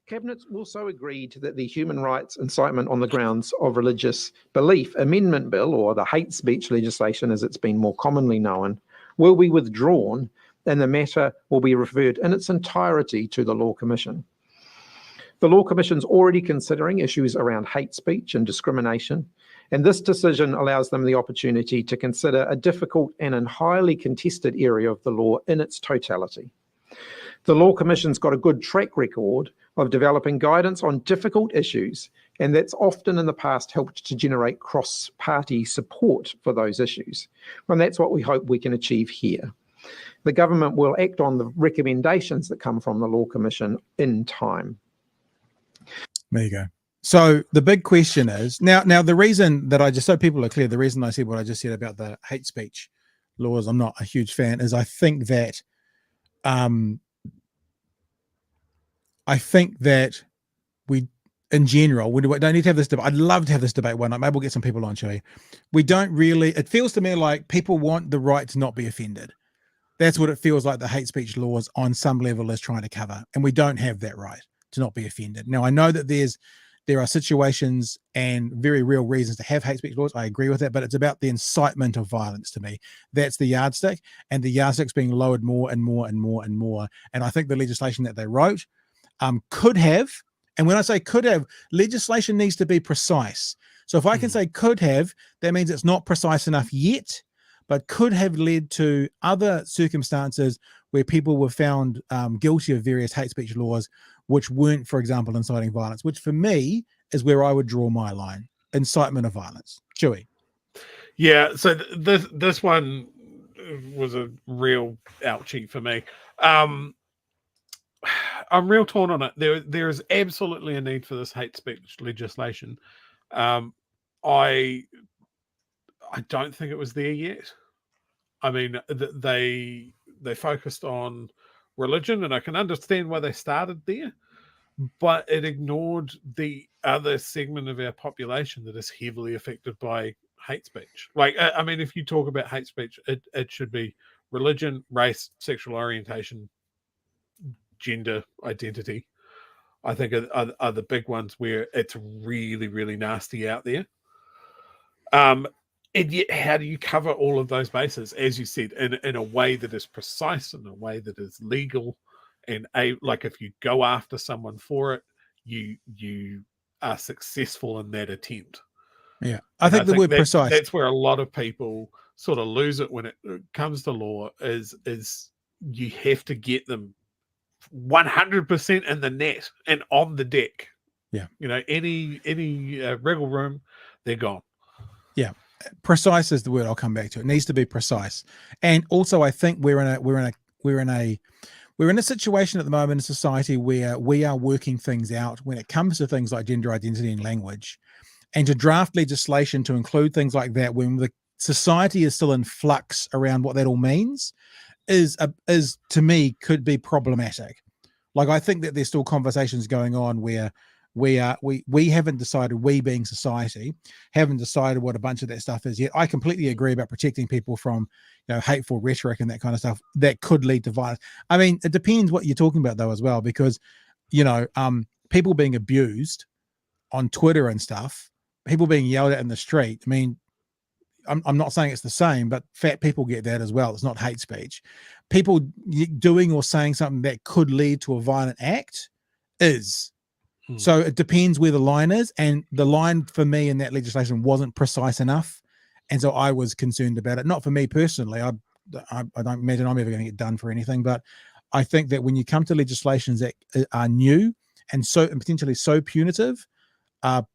Cabinet also agreed that the Human Rights Incitement on the Grounds of Religious Belief Amendment Bill, or the hate speech legislation as it's been more commonly known, will be withdrawn, and the matter will be referred in its entirety to the Law Commission. The Law Commission's already considering issues around hate speech and discrimination, and this decision allows them the opportunity to consider a difficult and a highly contested area of the law in its totality. The Law Commission's got a good track record of developing guidance on difficult issues, and that's often in the past helped to generate cross-party support for those issues. And that's what we hope we can achieve here. The government will act on the recommendations that come from the Law Commission in time. There you go. So the big question is, now the reason that just so people are clear, the reason I said what I just said about the hate speech laws, I'm not a huge fan, is I think that we, in general, we don't need to have this debate. I'd love to have this debate one night. Maybe we'll get some people on, Chewy. We don't really, it feels to me like people want the right to not be offended. That's what it feels like the hate speech laws on some level is trying to cover. And we don't have that right to not be offended. Now, I know that there are situations and very real reasons to have hate speech laws. I agree with that, but it's about the incitement of violence to me. That's the yardstick, and the yardstick's being lowered more and more and more and more. And I think the legislation that they wrote could have, and when I say could have, legislation needs to be precise. So if I can say could have, that means it's not precise enough yet, but could have led to other circumstances where people were found guilty of various hate speech laws, which weren't, for example, inciting violence, which for me is where I would draw my line. Incitement of violence. Chewy. Yeah, so this one was a real ouchie for me. I'm real torn on it. There is absolutely a need for this hate speech legislation. I don't think it was there yet. I mean, they focused on religion, and I can understand why they started there, but it ignored the other segment of our population that is heavily affected by hate speech. Like, I mean, if you talk about hate speech, it should be religion, race, sexual orientation, gender identity. I think are the big ones where it's really, really nasty out there. And yet, how do you cover all of those bases, as you said, in a way that is precise, in a way that is legal, and like if you go after someone for it, you are successful in that attempt. Yeah, I think the word precise. That's where a lot of people sort of lose it when it comes to law. Is you have to get them 100% in the net and on the deck. Yeah, you know, any wriggle room, they're gone. Yeah. Precise is the word I'll come back to. It needs to be precise. And also I think we're in a situation at the moment in society where we are working things out when it comes to things like gender identity and language, and to draft legislation to include things like that when the society is still in flux around what that all means is to me could be problematic. Like, I think that there's still conversations going on where we haven't decided, we being society, haven't decided what a bunch of that stuff is yet. I completely agree about protecting people from, hateful rhetoric and that kind of stuff that could lead to violence. I mean, it depends what you're talking about though as well, because, people being abused on Twitter and stuff, people being yelled at in the street. I mean, I'm not saying it's the same, but fat people get that as well. It's not hate speech. People doing or saying something that could lead to a violent act is. So it depends where the line is, and the line for me in that legislation wasn't precise enough, and so I was concerned about it. Not for me personally. I don't imagine I'm ever going to get done for anything, but I think that when you come to legislations that are new and potentially so punitive,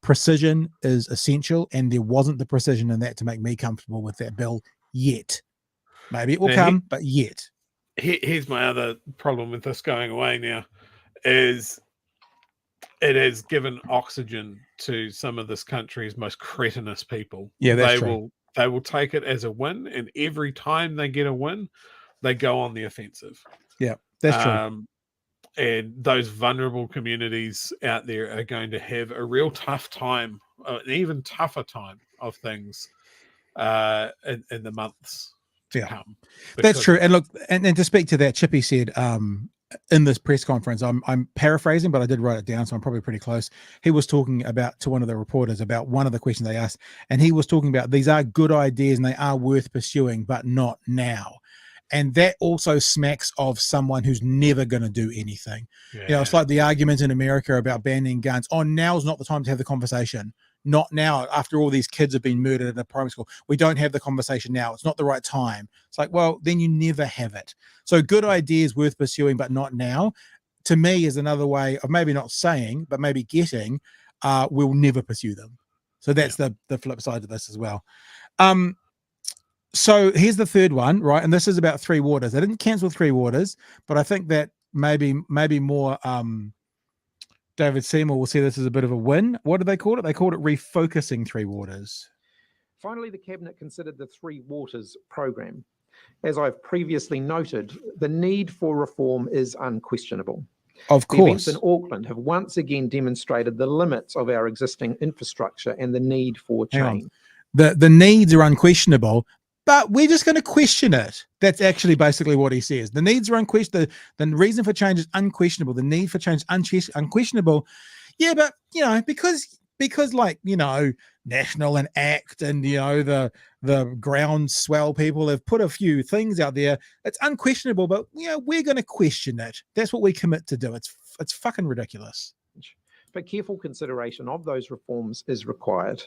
precision is essential, and there wasn't the precision in that to make me comfortable with that bill yet. Maybe it will come, but yet. Here's my other problem with this going away now is it has given oxygen to some of this country's most cretinous people. Yeah, that's true. They will take it as a win, and every time they get a win, they go on the offensive. Yeah, that's true. And those vulnerable communities out there are going to have a real tough time, an even tougher time of things in the months to come. That's true. And look, and to speak to that, Chippy said in this press conference, I'm paraphrasing, but I did write it down, so I'm probably pretty close. He was talking to one of the reporters about one of the questions they asked, and he was talking about these are good ideas and they are worth pursuing, but not now. And that also smacks of someone who's never going to do anything. Yeah. You know, it's like the argument in America about banning guns. Oh, now's not the time to have the conversation. Not now, after all these kids have been murdered in a primary school. We don't have the conversation now. It's not the right time. It's like, well, then you never have it. So good ideas worth pursuing, but not now, to me is another way of maybe not saying, but maybe getting, we'll never pursue them. So that's the flip side of this as well. So here's the third one, right? And this is about Three Waters. They didn't cancel Three Waters, but I think that maybe more David Seymour will see this as a bit of a win. What do they call it? They called it refocusing Three Waters. Finally, the Cabinet considered the Three Waters program. As I've previously noted, the need for reform is unquestionable. Of The events course. in Auckland have once again demonstrated the limits of our existing infrastructure and the need for Hang on. change. The needs are unquestionable, but we're just going to question it. That's actually basically what he says. The needs are unquestionable. The reason for change is unquestionable. The need for change is unquestionable. Yeah, but, you know, because like, you know, National and ACT and, you know, the groundswell people have put a few things out there. It's unquestionable, but, you know, we're going to question it. That's what we commit to do. It's fucking ridiculous. But careful consideration of those reforms is required.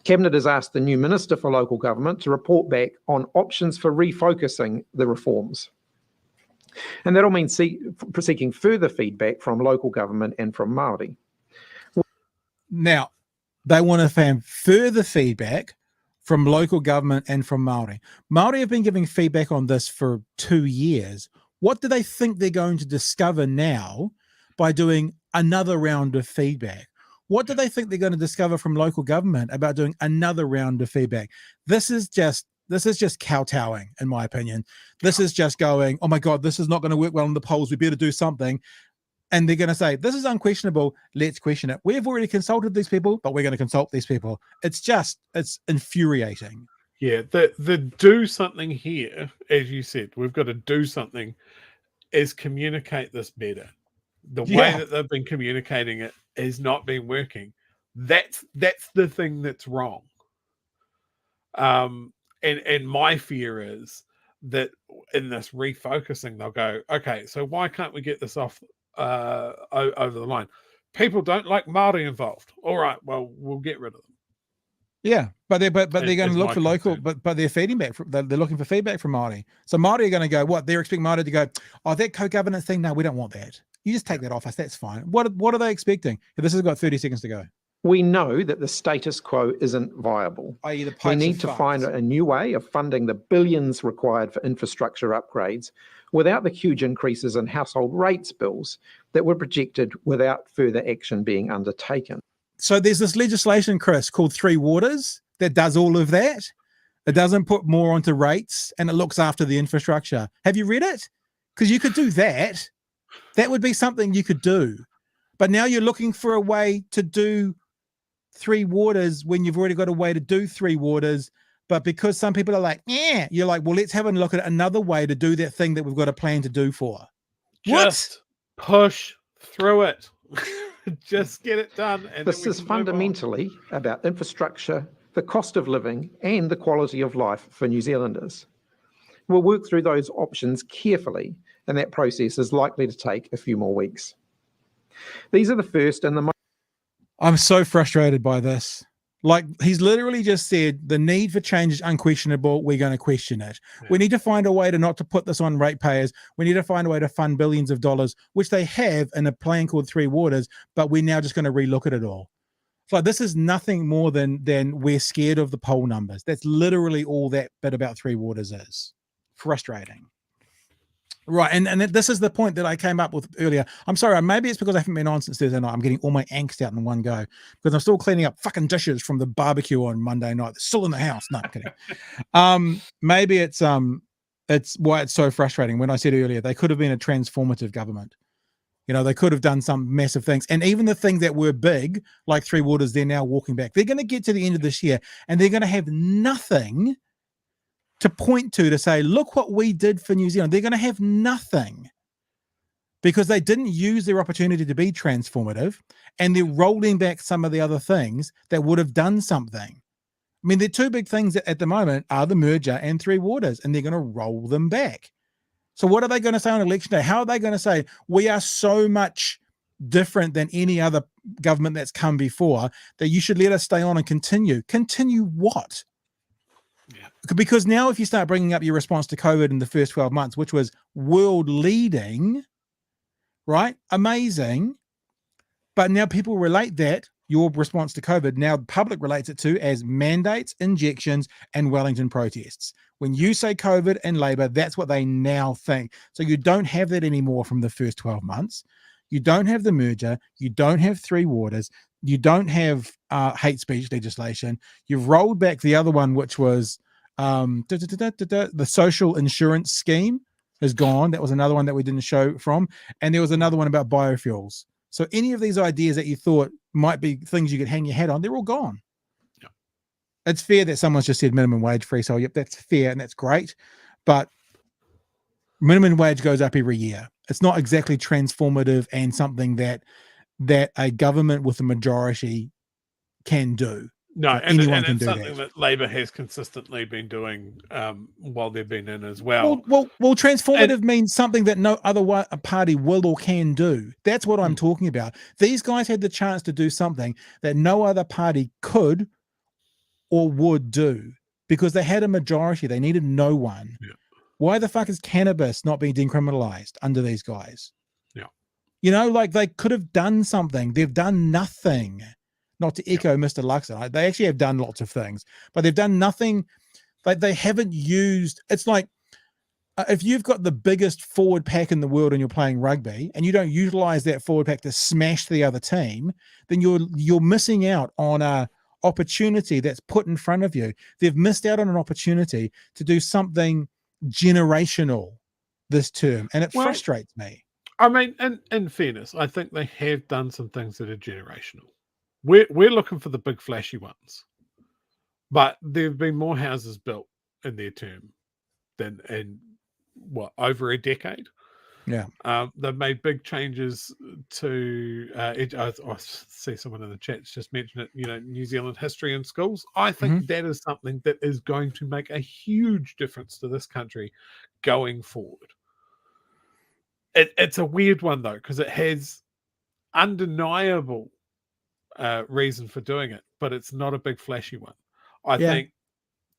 Cabinet has asked the new Minister for Local Government to report back on options for refocusing the reforms. And that'll mean seeking further feedback from local government and from Māori. Now, they want to have further feedback from local government and from Māori. Māori have been giving feedback on this for 2 years. What do they think they're going to discover now by doing another round of feedback? What do they think they're going to discover from local government about doing another round of feedback? This is just kowtowing, in my opinion. This is just going, oh my God, this is not going to work well in the polls. We better do something. And they're going to say, this is unquestionable. Let's question it. We've already consulted these people, but we're going to consult these people. It's infuriating. Yeah, the do something here, as you said, we've got to do something, is communicate this better. The way that they've been communicating it has not been working. That's the thing that's wrong. And my fear is that in this refocusing, they'll go, okay, so why can't we get this off over the line? People don't like Māori involved. All right, well, we'll get rid of them. Yeah, but they're going to look for local, but they're feeding back. They're looking for feedback from Māori. So Māori are going to go, what? They're expecting Māori to go, oh, that co-governance thing. No, we don't want that. You just take that off us. That's fine. What are they expecting? This has got 30 seconds to go. We know that the status quo isn't viable. We need to find a new way of funding the billions required for infrastructure upgrades without the huge increases in household rates bills that were projected without further action being undertaken. So there's this legislation, Chris, called Three Waters that does all of that. It doesn't put more onto rates and it looks after the infrastructure. Have you read it? Because you could do that. That would be something you could do. But now you're looking for a way to do Three Waters when you've already got a way to do Three Waters. But because some people are like, yeah, you're like, well, let's have a look at another way to do that thing that we've got a plan to do for. Just push through it. Just get it done. And this is fundamentally about infrastructure, the cost of living, and the quality of life for New Zealanders. We'll work through those options carefully, and that process is likely to take a few more weeks. These are the first and the most... I'm so frustrated by this. Like, he's literally just said the need for change is unquestionable. We're going to question it. Yeah. We need to find a way to not to put this on ratepayers. We need to find a way to fund billions of dollars, which they have in a plan called Three Waters, but we're now just going to relook at it all. So this is nothing more than we're scared of the poll numbers. That's literally all that bit about Three Waters is. Frustrating. Right, and this is the point that I came up with earlier. I'm sorry, maybe it's because I haven't been on since Thursday night. I'm getting all my angst out in one go because I'm still cleaning up fucking dishes from the barbecue on Monday night. They're still in the house. No, I'm kidding. Maybe it's why it's so frustrating. When I said earlier, they could have been a transformative government. You know, they could have done some massive things. And even the things that were big, like Three Waters, they're now walking back. They're going to get to the end of this year and they're going to have nothing to point to say, look what we did for New Zealand. They're going to have nothing because they didn't use their opportunity to be transformative and they're rolling back some of the other things that would have done something. I mean, the two big things at the moment are the merger and Three Waters, and they're going to roll them back. So what are they going to say on election day? How are they going to say, we are so much different than any other government that's come before that you should let us stay on and continue? Continue what? Yeah. Because now if you start bringing up your response to COVID in the first 12 months, which was world leading, right? Amazing. But now people relate that, your response to COVID, now the public relates it to as mandates, injections, and Wellington protests. When you say COVID and Labour, that's what they now think. So you don't have that anymore from the first 12 months. You don't have the merger. You don't have Three Waters. You don't have hate speech legislation. You've rolled back the other one, which was the social insurance scheme is gone. That was another one that we didn't show from. And there was another one about biofuels. So any of these ideas that you thought might be things you could hang your hat on, they're all gone. Yeah. It's fair that someone's just said minimum wage free. So yep, that's fair and that's great. But minimum wage goes up every year. It's not exactly transformative and something that a government with a majority can do. No, and it's something that Labour has consistently been doing while they've been in as well. Well, transformative means something that no other party will or can do. That's what I'm talking about. These guys had the chance to do something that no other party could or would do because they had a majority. They needed no one. Yeah. Why the fuck is cannabis not being decriminalized under these guys? Yeah. You know, like they could have done something. They've done nothing. Not to echo Mr. Luxon, they actually have done lots of things, but they've done nothing. Like they haven't used. It's like if you've got the biggest forward pack in the world and you're playing rugby, and you don't utilize that forward pack to smash the other team, then you're missing out on a opportunity that's put in front of you. They've missed out on an opportunity to do something generational this term, and it frustrates me. I mean, in fairness, I think they have done some things that are generational. We're looking for the big flashy ones, but there have been more houses built in their term than in over a decade. Yeah, they've made big changes to. I see someone in the chat just mentioned it. You know, New Zealand history in schools. I think that is something that is going to make a huge difference to this country going forward. It's a weird one though because it has undeniable reason for doing it, but it's not a big flashy one. I think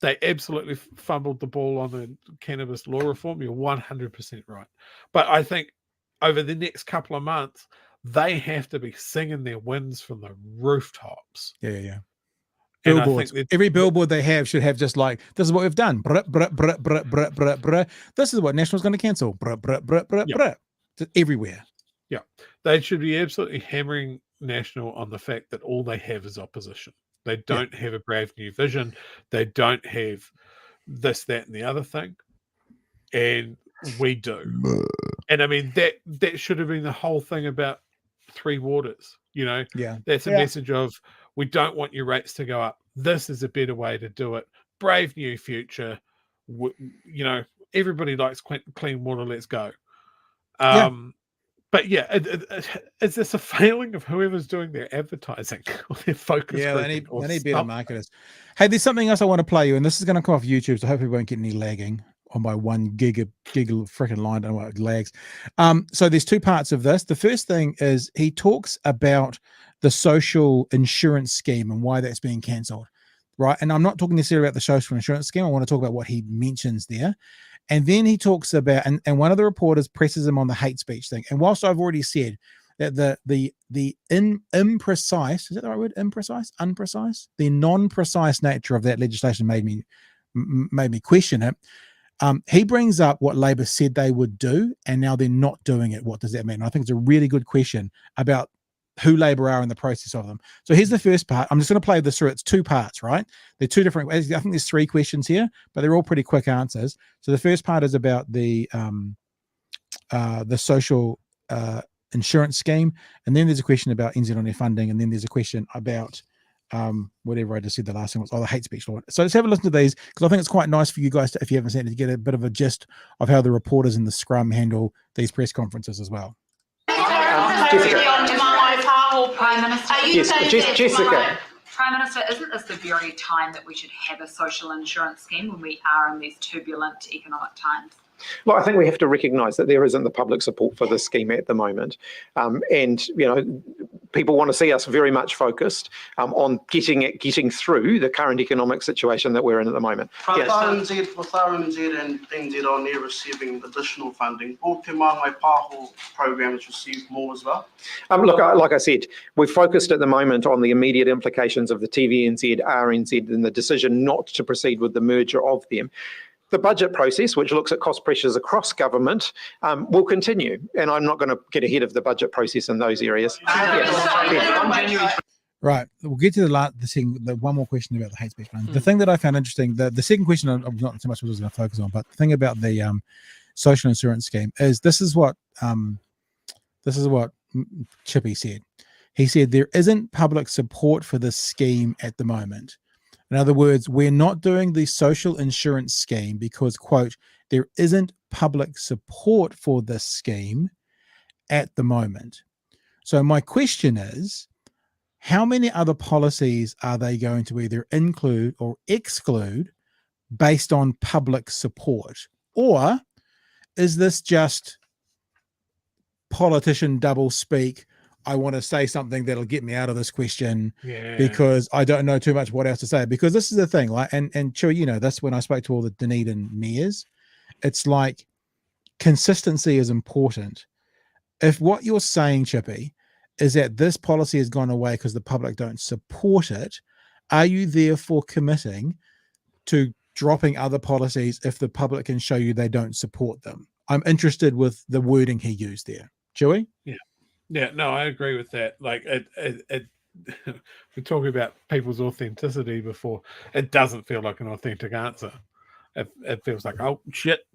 they absolutely fumbled the ball on the cannabis law reform. You're 100% right. But I think over the next couple of months, they have to be singing their wins from the rooftops. Yeah. And billboards. Every billboard they have should have just like, this is what we've done. Bruh, bruh, bruh, bruh, bruh, bruh, bruh. This is what National's going to cancel. Bruh, bruh, bruh, bruh, bruh. Just everywhere. Yeah. They should be absolutely hammering National on the fact that all they have is opposition. They don't have a brave new vision. They don't have this, that, and the other thing. And we do. And I mean, that should have been the whole thing about Three Waters. You know, that's a message of we don't want your rates to go up. This is a better way to do it. Brave new future. You know, everybody likes clean water. Let's go. But is this a failing of whoever's doing their advertising or their focus? Yeah, they need better marketers. Hey, there's something else I want to play you, and this is going to come off YouTube, so hopefully we won't get any lagging on my 1 gig freaking line. I don't know what it lags. So there's two parts of this. The first thing is he talks about the social insurance scheme and why that's being cancelled, right? And I'm not talking necessarily about the social insurance scheme. I want to talk about what he mentions there. And then he talks about, and one of the reporters presses him on the hate speech thing. And whilst I've already said that the imprecise, is that the right word? Unprecise? The non-precise nature of that legislation made me question it. He brings up what Labour said they would do, and now they're not doing it. What does that mean? I think it's a really good question about who Labour are in the process of them. So here's the first part. I'm just going to play this through. It's two parts, right? They're two different ways. I think there's 3 questions here, but they're all pretty quick answers. So the first part is about the social insurance scheme, and then there's a question about NZ on their funding, and then there's a question about whatever I just said the last thing was, the hate speech law. So let's have a listen to these, because I think it's quite nice for you guys to, if you haven't seen it, to get a bit of a gist of how the reporters in the scrum handle these press conferences as well. Jessica. Prime Minister, isn't this the very time that we should have a social insurance scheme when we are in these turbulent economic times? Well, I think we have to recognise that there isn't the public support for this scheme at the moment. And, you know, people want to see us very much focused on getting through the current economic situation that we're in at the moment. With RNZ and NZ are near receiving additional funding. All Te Māngai Pāho program has received more as well. Look, like I said, we're focused at the moment on the immediate implications of the TVNZ, RNZ, and the decision not to proceed with the merger of them. The budget process, which looks at cost pressures across government, will continue. And I'm not going to get ahead of the budget process in those areas. Right. We'll get to the one more question about the hate speech. The thing that I found interesting, the second question I'm not so much what I was going to focus on, but the thing about the social insurance scheme is this is what Chippy said. He said there isn't public support for this scheme at the moment. In other words, we're not doing the social insurance scheme because, quote, there isn't public support for this scheme at the moment. So my question is, how many other policies are they going to either include or exclude based on public support? Or is this just politician double speak? I want to say something that'll get me out of this question because I don't know too much what else to say. Because this is the thing, like, and Chewy, you know, that's when I spoke to all the Dunedin mayors. It's like consistency is important. If what you're saying, Chippy, is that this policy has gone away because the public don't support it, are you therefore committing to dropping other policies if the public can show you they don't support them? I'm interested with the wording he used there. Chewy? Yeah, no, I agree with that. Like, we're talking about people's authenticity before. It doesn't feel like an authentic answer. It feels like, oh, shit,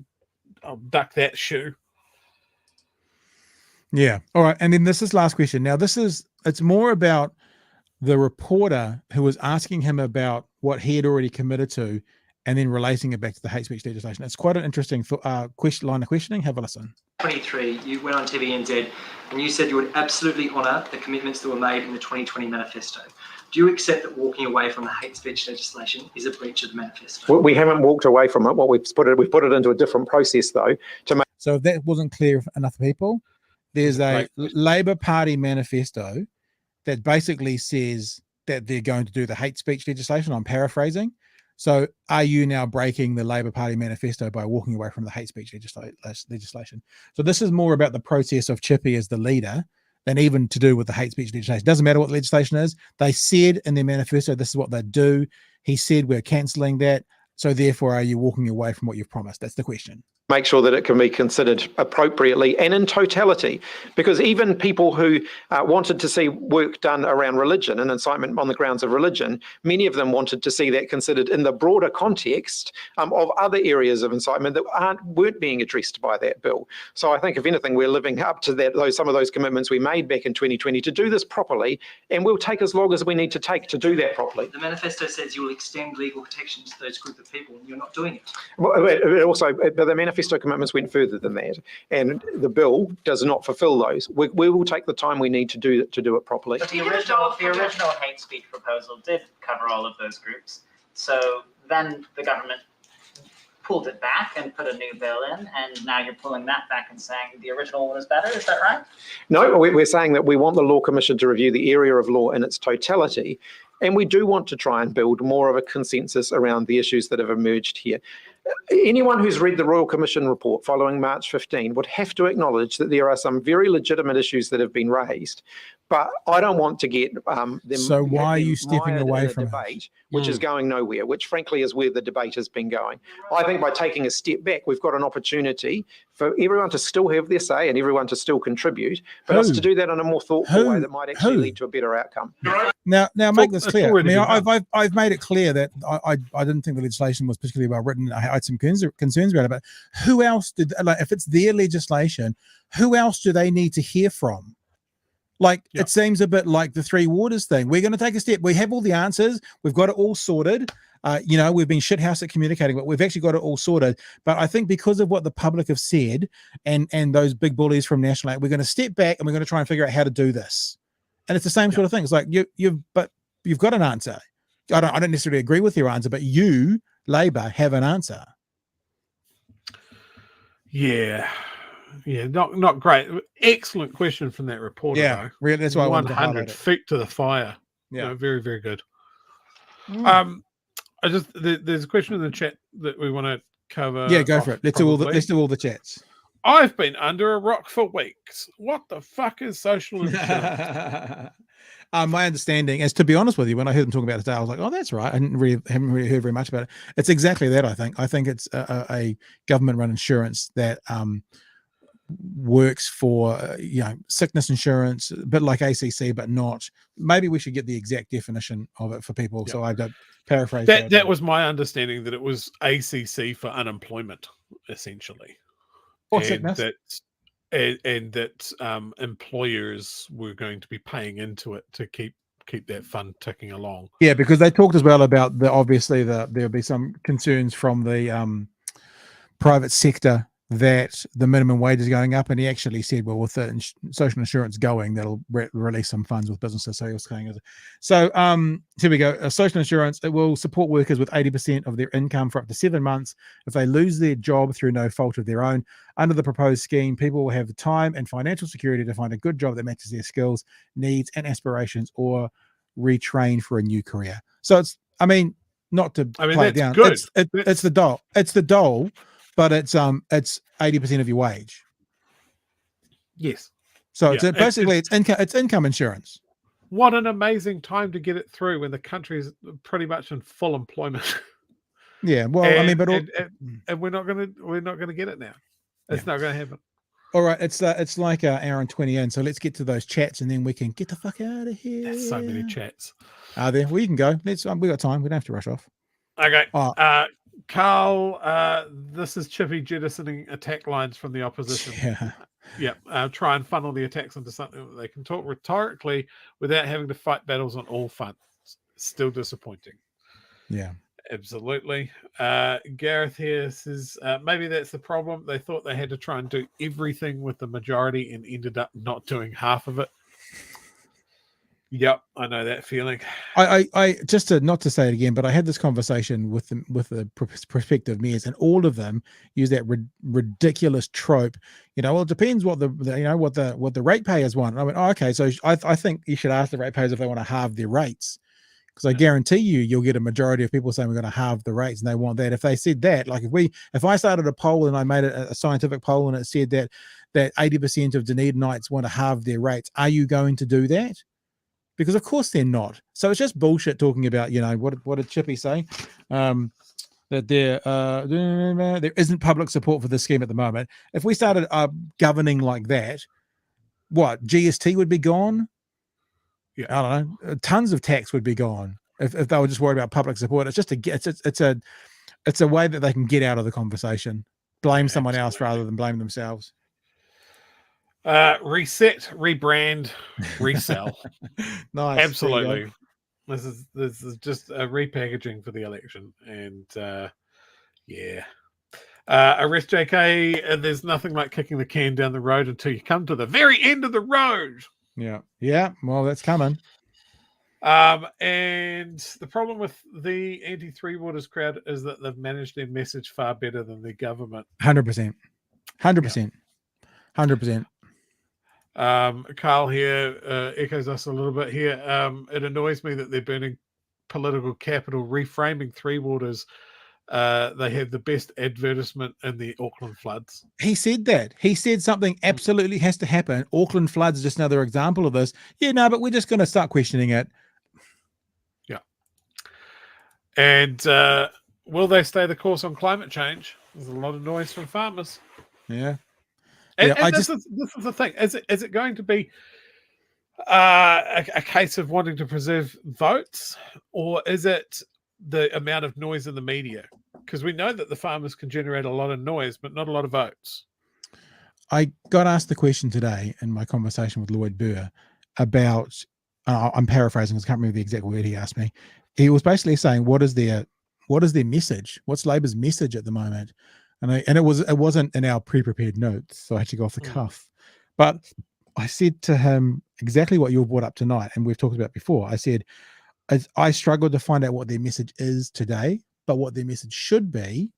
I'll duck that shoe. Yeah. All right. And then this is last question. Now, it's more about the reporter who was asking him about what he had already committed to and then relating it back to the hate speech legislation. It's quite an interesting line of questioning. Have a listen. 23, you went on TVNZ and you said you would absolutely honour the commitments that were made in the 2020 manifesto. Do you accept that walking away from the hate speech legislation is a breach of the manifesto? We haven't walked away from it. What we've put it into a different process, though, to make. So if that wasn't clear for enough people, there's a Labour Party manifesto that basically says that they're going to do the hate speech legislation. I'm paraphrasing. So are you now breaking the Labour Party manifesto by walking away from the hate speech legislation? So this is more about the process of Chippy as the leader than even to do with the hate speech legislation. Doesn't matter what the legislation is. They said in their manifesto, this is what they do. He said, we're cancelling that. So therefore, are you walking away from what you've promised? That's the question. Make sure that it can be considered appropriately and in totality, because even people who wanted to see work done around religion and incitement on the grounds of religion, many of them wanted to see that considered in the broader context of other areas of incitement that weren't being addressed by that bill. So I think, if anything, we're living up to that, some of those commitments we made back in 2020 to do this properly, and we'll take as long as we need to take to do that properly. The manifesto says you will extend legal protection to those group of people, and you're not doing it. Well, but the manifesto commitments went further than that, and the bill does not fulfil those. We will take the time we need to do it properly. But the original hate speech proposal did cover all of those groups. So then the government pulled it back and put a new bill in, and now you're pulling that back and saying the original one is better. Is that right? No, we're saying that we want the Law Commission to review the area of law in its totality, and we do want to try and build more of a consensus around the issues that have emerged here. Anyone who's read the Royal Commission report following March 15 would have to acknowledge that there are some very legitimate issues that have been raised, but I don't want to get them. So why are you stepping away from debate, which is going nowhere, which frankly is where the debate has been going. I think by taking a step back, we've got an opportunity for everyone to still have their say and everyone to still contribute, but us to do that in a more thoughtful way that might actually lead to a better outcome. Now make this clear. I mean, I've made it clear that I didn't think the legislation was particularly well written. I had some concerns about it, but who else did, like, if it's their legislation, who else do they need to hear from? Like, it seems a bit like the Three Waters thing. We're going to take a step. We have all the answers. We've got it all sorted. We've been shithouse at communicating, but we've actually got it all sorted. But I think because of what the public have said and those big bullies from National Aid, we're going to step back and we're going to try and figure out how to do this. And it's the same sort of thing. It's like but you've got an answer. I don't necessarily agree with your answer, but you, Labor, have an answer. Yeah, not great. Excellent question from that reporter. Yeah, though. really, that's why I wanted to highlight 100 it. feet to the fire. Yeah, no, very, very good. Mm. There's a question in the chat that we want to cover. Yeah, go for it. Let's do all the chats. I've been under a rock for weeks. What the fuck is social insurance? My understanding is, to be honest with you, when I heard them talking about it today, I was like, oh, that's right. I haven't really heard very much about it. It's exactly that, I think. I think it's a government-run insurance that works for, sickness insurance, a bit like ACC, but not. Maybe we should get the exact definition of it for people. Yep. So I've paraphrased that. That was my understanding, that it was ACC for unemployment, essentially. Or sickness. And that employers were going to be paying into it to keep that fund ticking along. Yeah, because they talked as well about there'll be some concerns from the private sector that the minimum wage is going up, and he actually said, well, with the social insurance going, that'll release some funds with businesses. So he was saying, here we go. Social insurance, it will support workers with 80% of their income for up to 7 months if they lose their job through no fault of their own. Under the proposed scheme, people will have the time and financial security to find a good job that matches their skills, needs, and aspirations, or retrain for a new career. So it's, not to play it down. Good. It's the dole. It's the dole. But it's 80% of your wage. Yes. So it's basically it's income insurance. What an amazing time to get it through when the country is pretty much in full employment. Yeah. Well, and we're not gonna get it now. It's not gonna happen. All right. It's like an hour and 20 in. So let's get to those chats, and then we can get the fuck out of here. There's so many chats. Are there? Well, you can go. We got time. We don't have to rush off. Okay. Carl, this is Chippy jettisoning attack lines from the opposition. Try and funnel the attacks into something that they can talk rhetorically without having to fight battles on all fronts. Still disappointing. Yeah, absolutely. Gareth here says maybe that's the problem. They thought they had to try and do everything with the majority and ended up not doing half of it. Yep, I know that feeling. I just not to say it again, but I had this conversation with the prospective mayors, and all of them use that ridiculous trope. Well, it depends what the ratepayers want. And I went, okay, so I think you should ask the ratepayers if they want to halve their rates, because I guarantee you'll get a majority of people saying we're going to halve the rates, and they want that. If they said that, like if I started a poll and I made it a scientific poll and it said that 80% of Dunedinites want to halve their rates, are you going to do that? Because of course they're not. So it's just bullshit talking about, what did Chippy say? That there isn't public support for this scheme at the moment. If we started governing like that, what, GST would be gone? Yeah, I don't know. Tons of tax would be gone if they were just worried about public support. It's just it's a way that they can get out of the conversation. Blame someone else rather than blame themselves. Reset, rebrand, resell. Nice. Absolutely. This is just a repackaging for the election, and arrest JK. There's nothing like kicking the can down the road until you come to the very end of the road. Yeah. Well, that's coming. And the problem with the anti-Three Waters crowd is that they've managed their message far better than the government. 100%. 100%. Carl here echoes us a little bit here. It annoys me that they're burning political capital, reframing Three Waters. They have the best advertisement in the Auckland floods. He said that. He said something absolutely has to happen. Auckland floods is just another example of this. But we're just going to start questioning it. Yeah. And will they stay the course on climate change? There's a lot of noise from farmers. Yeah. And this is the thing. Is it going to be a case of wanting to preserve votes, or is it the amount of noise in the media? Because we know that the farmers can generate a lot of noise, but not a lot of votes. I got asked the question today in my conversation with Lloyd Burr about, I'm paraphrasing because I can't remember the exact word he asked me. He was basically saying, what is their message? What's Labour's message at the moment? And it wasn't in our pre-prepared notes, so I had to go off the cuff. But I said to him exactly what you brought up tonight, and we've talked about before. I said, I struggle to find out what their message is today, but what their message should be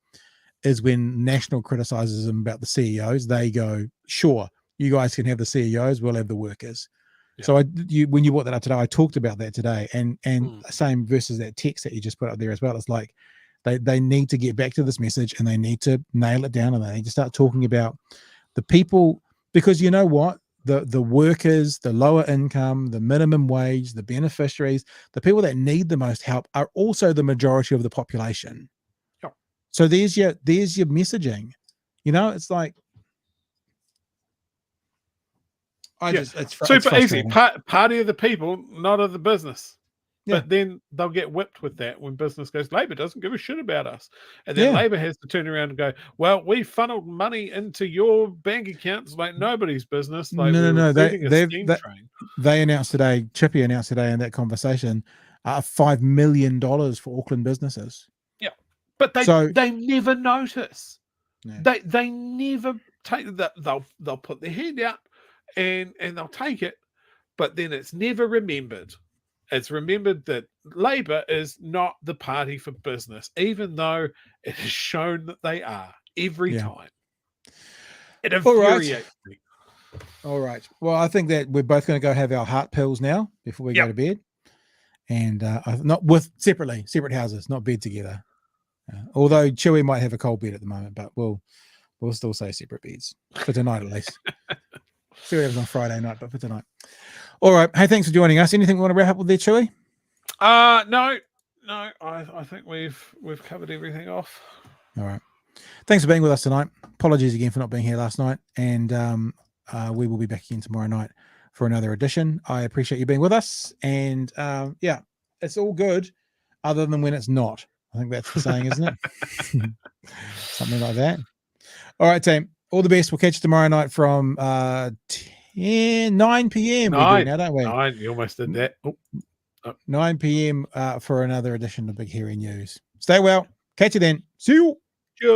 is when National criticizes them about the CEOs, they go, sure, you guys can have the CEOs, we'll have the workers. Yeah. So when you brought that up today, I talked about that today, and same versus that text that you just put up there as well. It's like they need to get back to this message, and they need to nail it down, and they need to start talking about the people, because you know what? The workers, the lower income, the minimum wage, the beneficiaries, the people that need the most help are also the majority of the population. Yep. So there's your messaging. You know, it's like it's super easy. Party of the people, not of the business. Yeah. But then they'll get whipped with that when business goes, Labor doesn't give a shit about us. And then Labor has to turn around and go, well, we funneled money into your bank accounts like nobody's business. Like no. They announced today, Chippy announced today in that conversation, $5 million for Auckland businesses. Yeah. But they never notice. Yeah. They never take that. They'll put their hand out and they'll take it, but then it's never remembered. It's remembered that Labor is not the party for business, even though it has shown that they are every time. It infuriates me. All right. Well, I think that we're both going to go have our heart pills now before we go to bed, and not with separate houses, not bed together. Although Chewy might have a cold bed at the moment, but we'll still say separate beds for tonight at least. See what happens on Friday night, but for tonight. All right. Hey, thanks for joining us. Anything we want to wrap up with there, Chewy? No. I think we've covered everything off. All right. Thanks for being with us tonight. Apologies again for not being here last night, and we will be back again tomorrow night for another edition. I appreciate you being with us, and it's all good, other than when it's not. I think that's the saying, isn't it? Something like that. All right, team. All the best. We'll catch you tomorrow night from 9 p.m. we do now, don't we? 9. You almost did that. 9 p.m. For another edition of Big Hairy News. Stay well. Catch you then. See you. Cheers.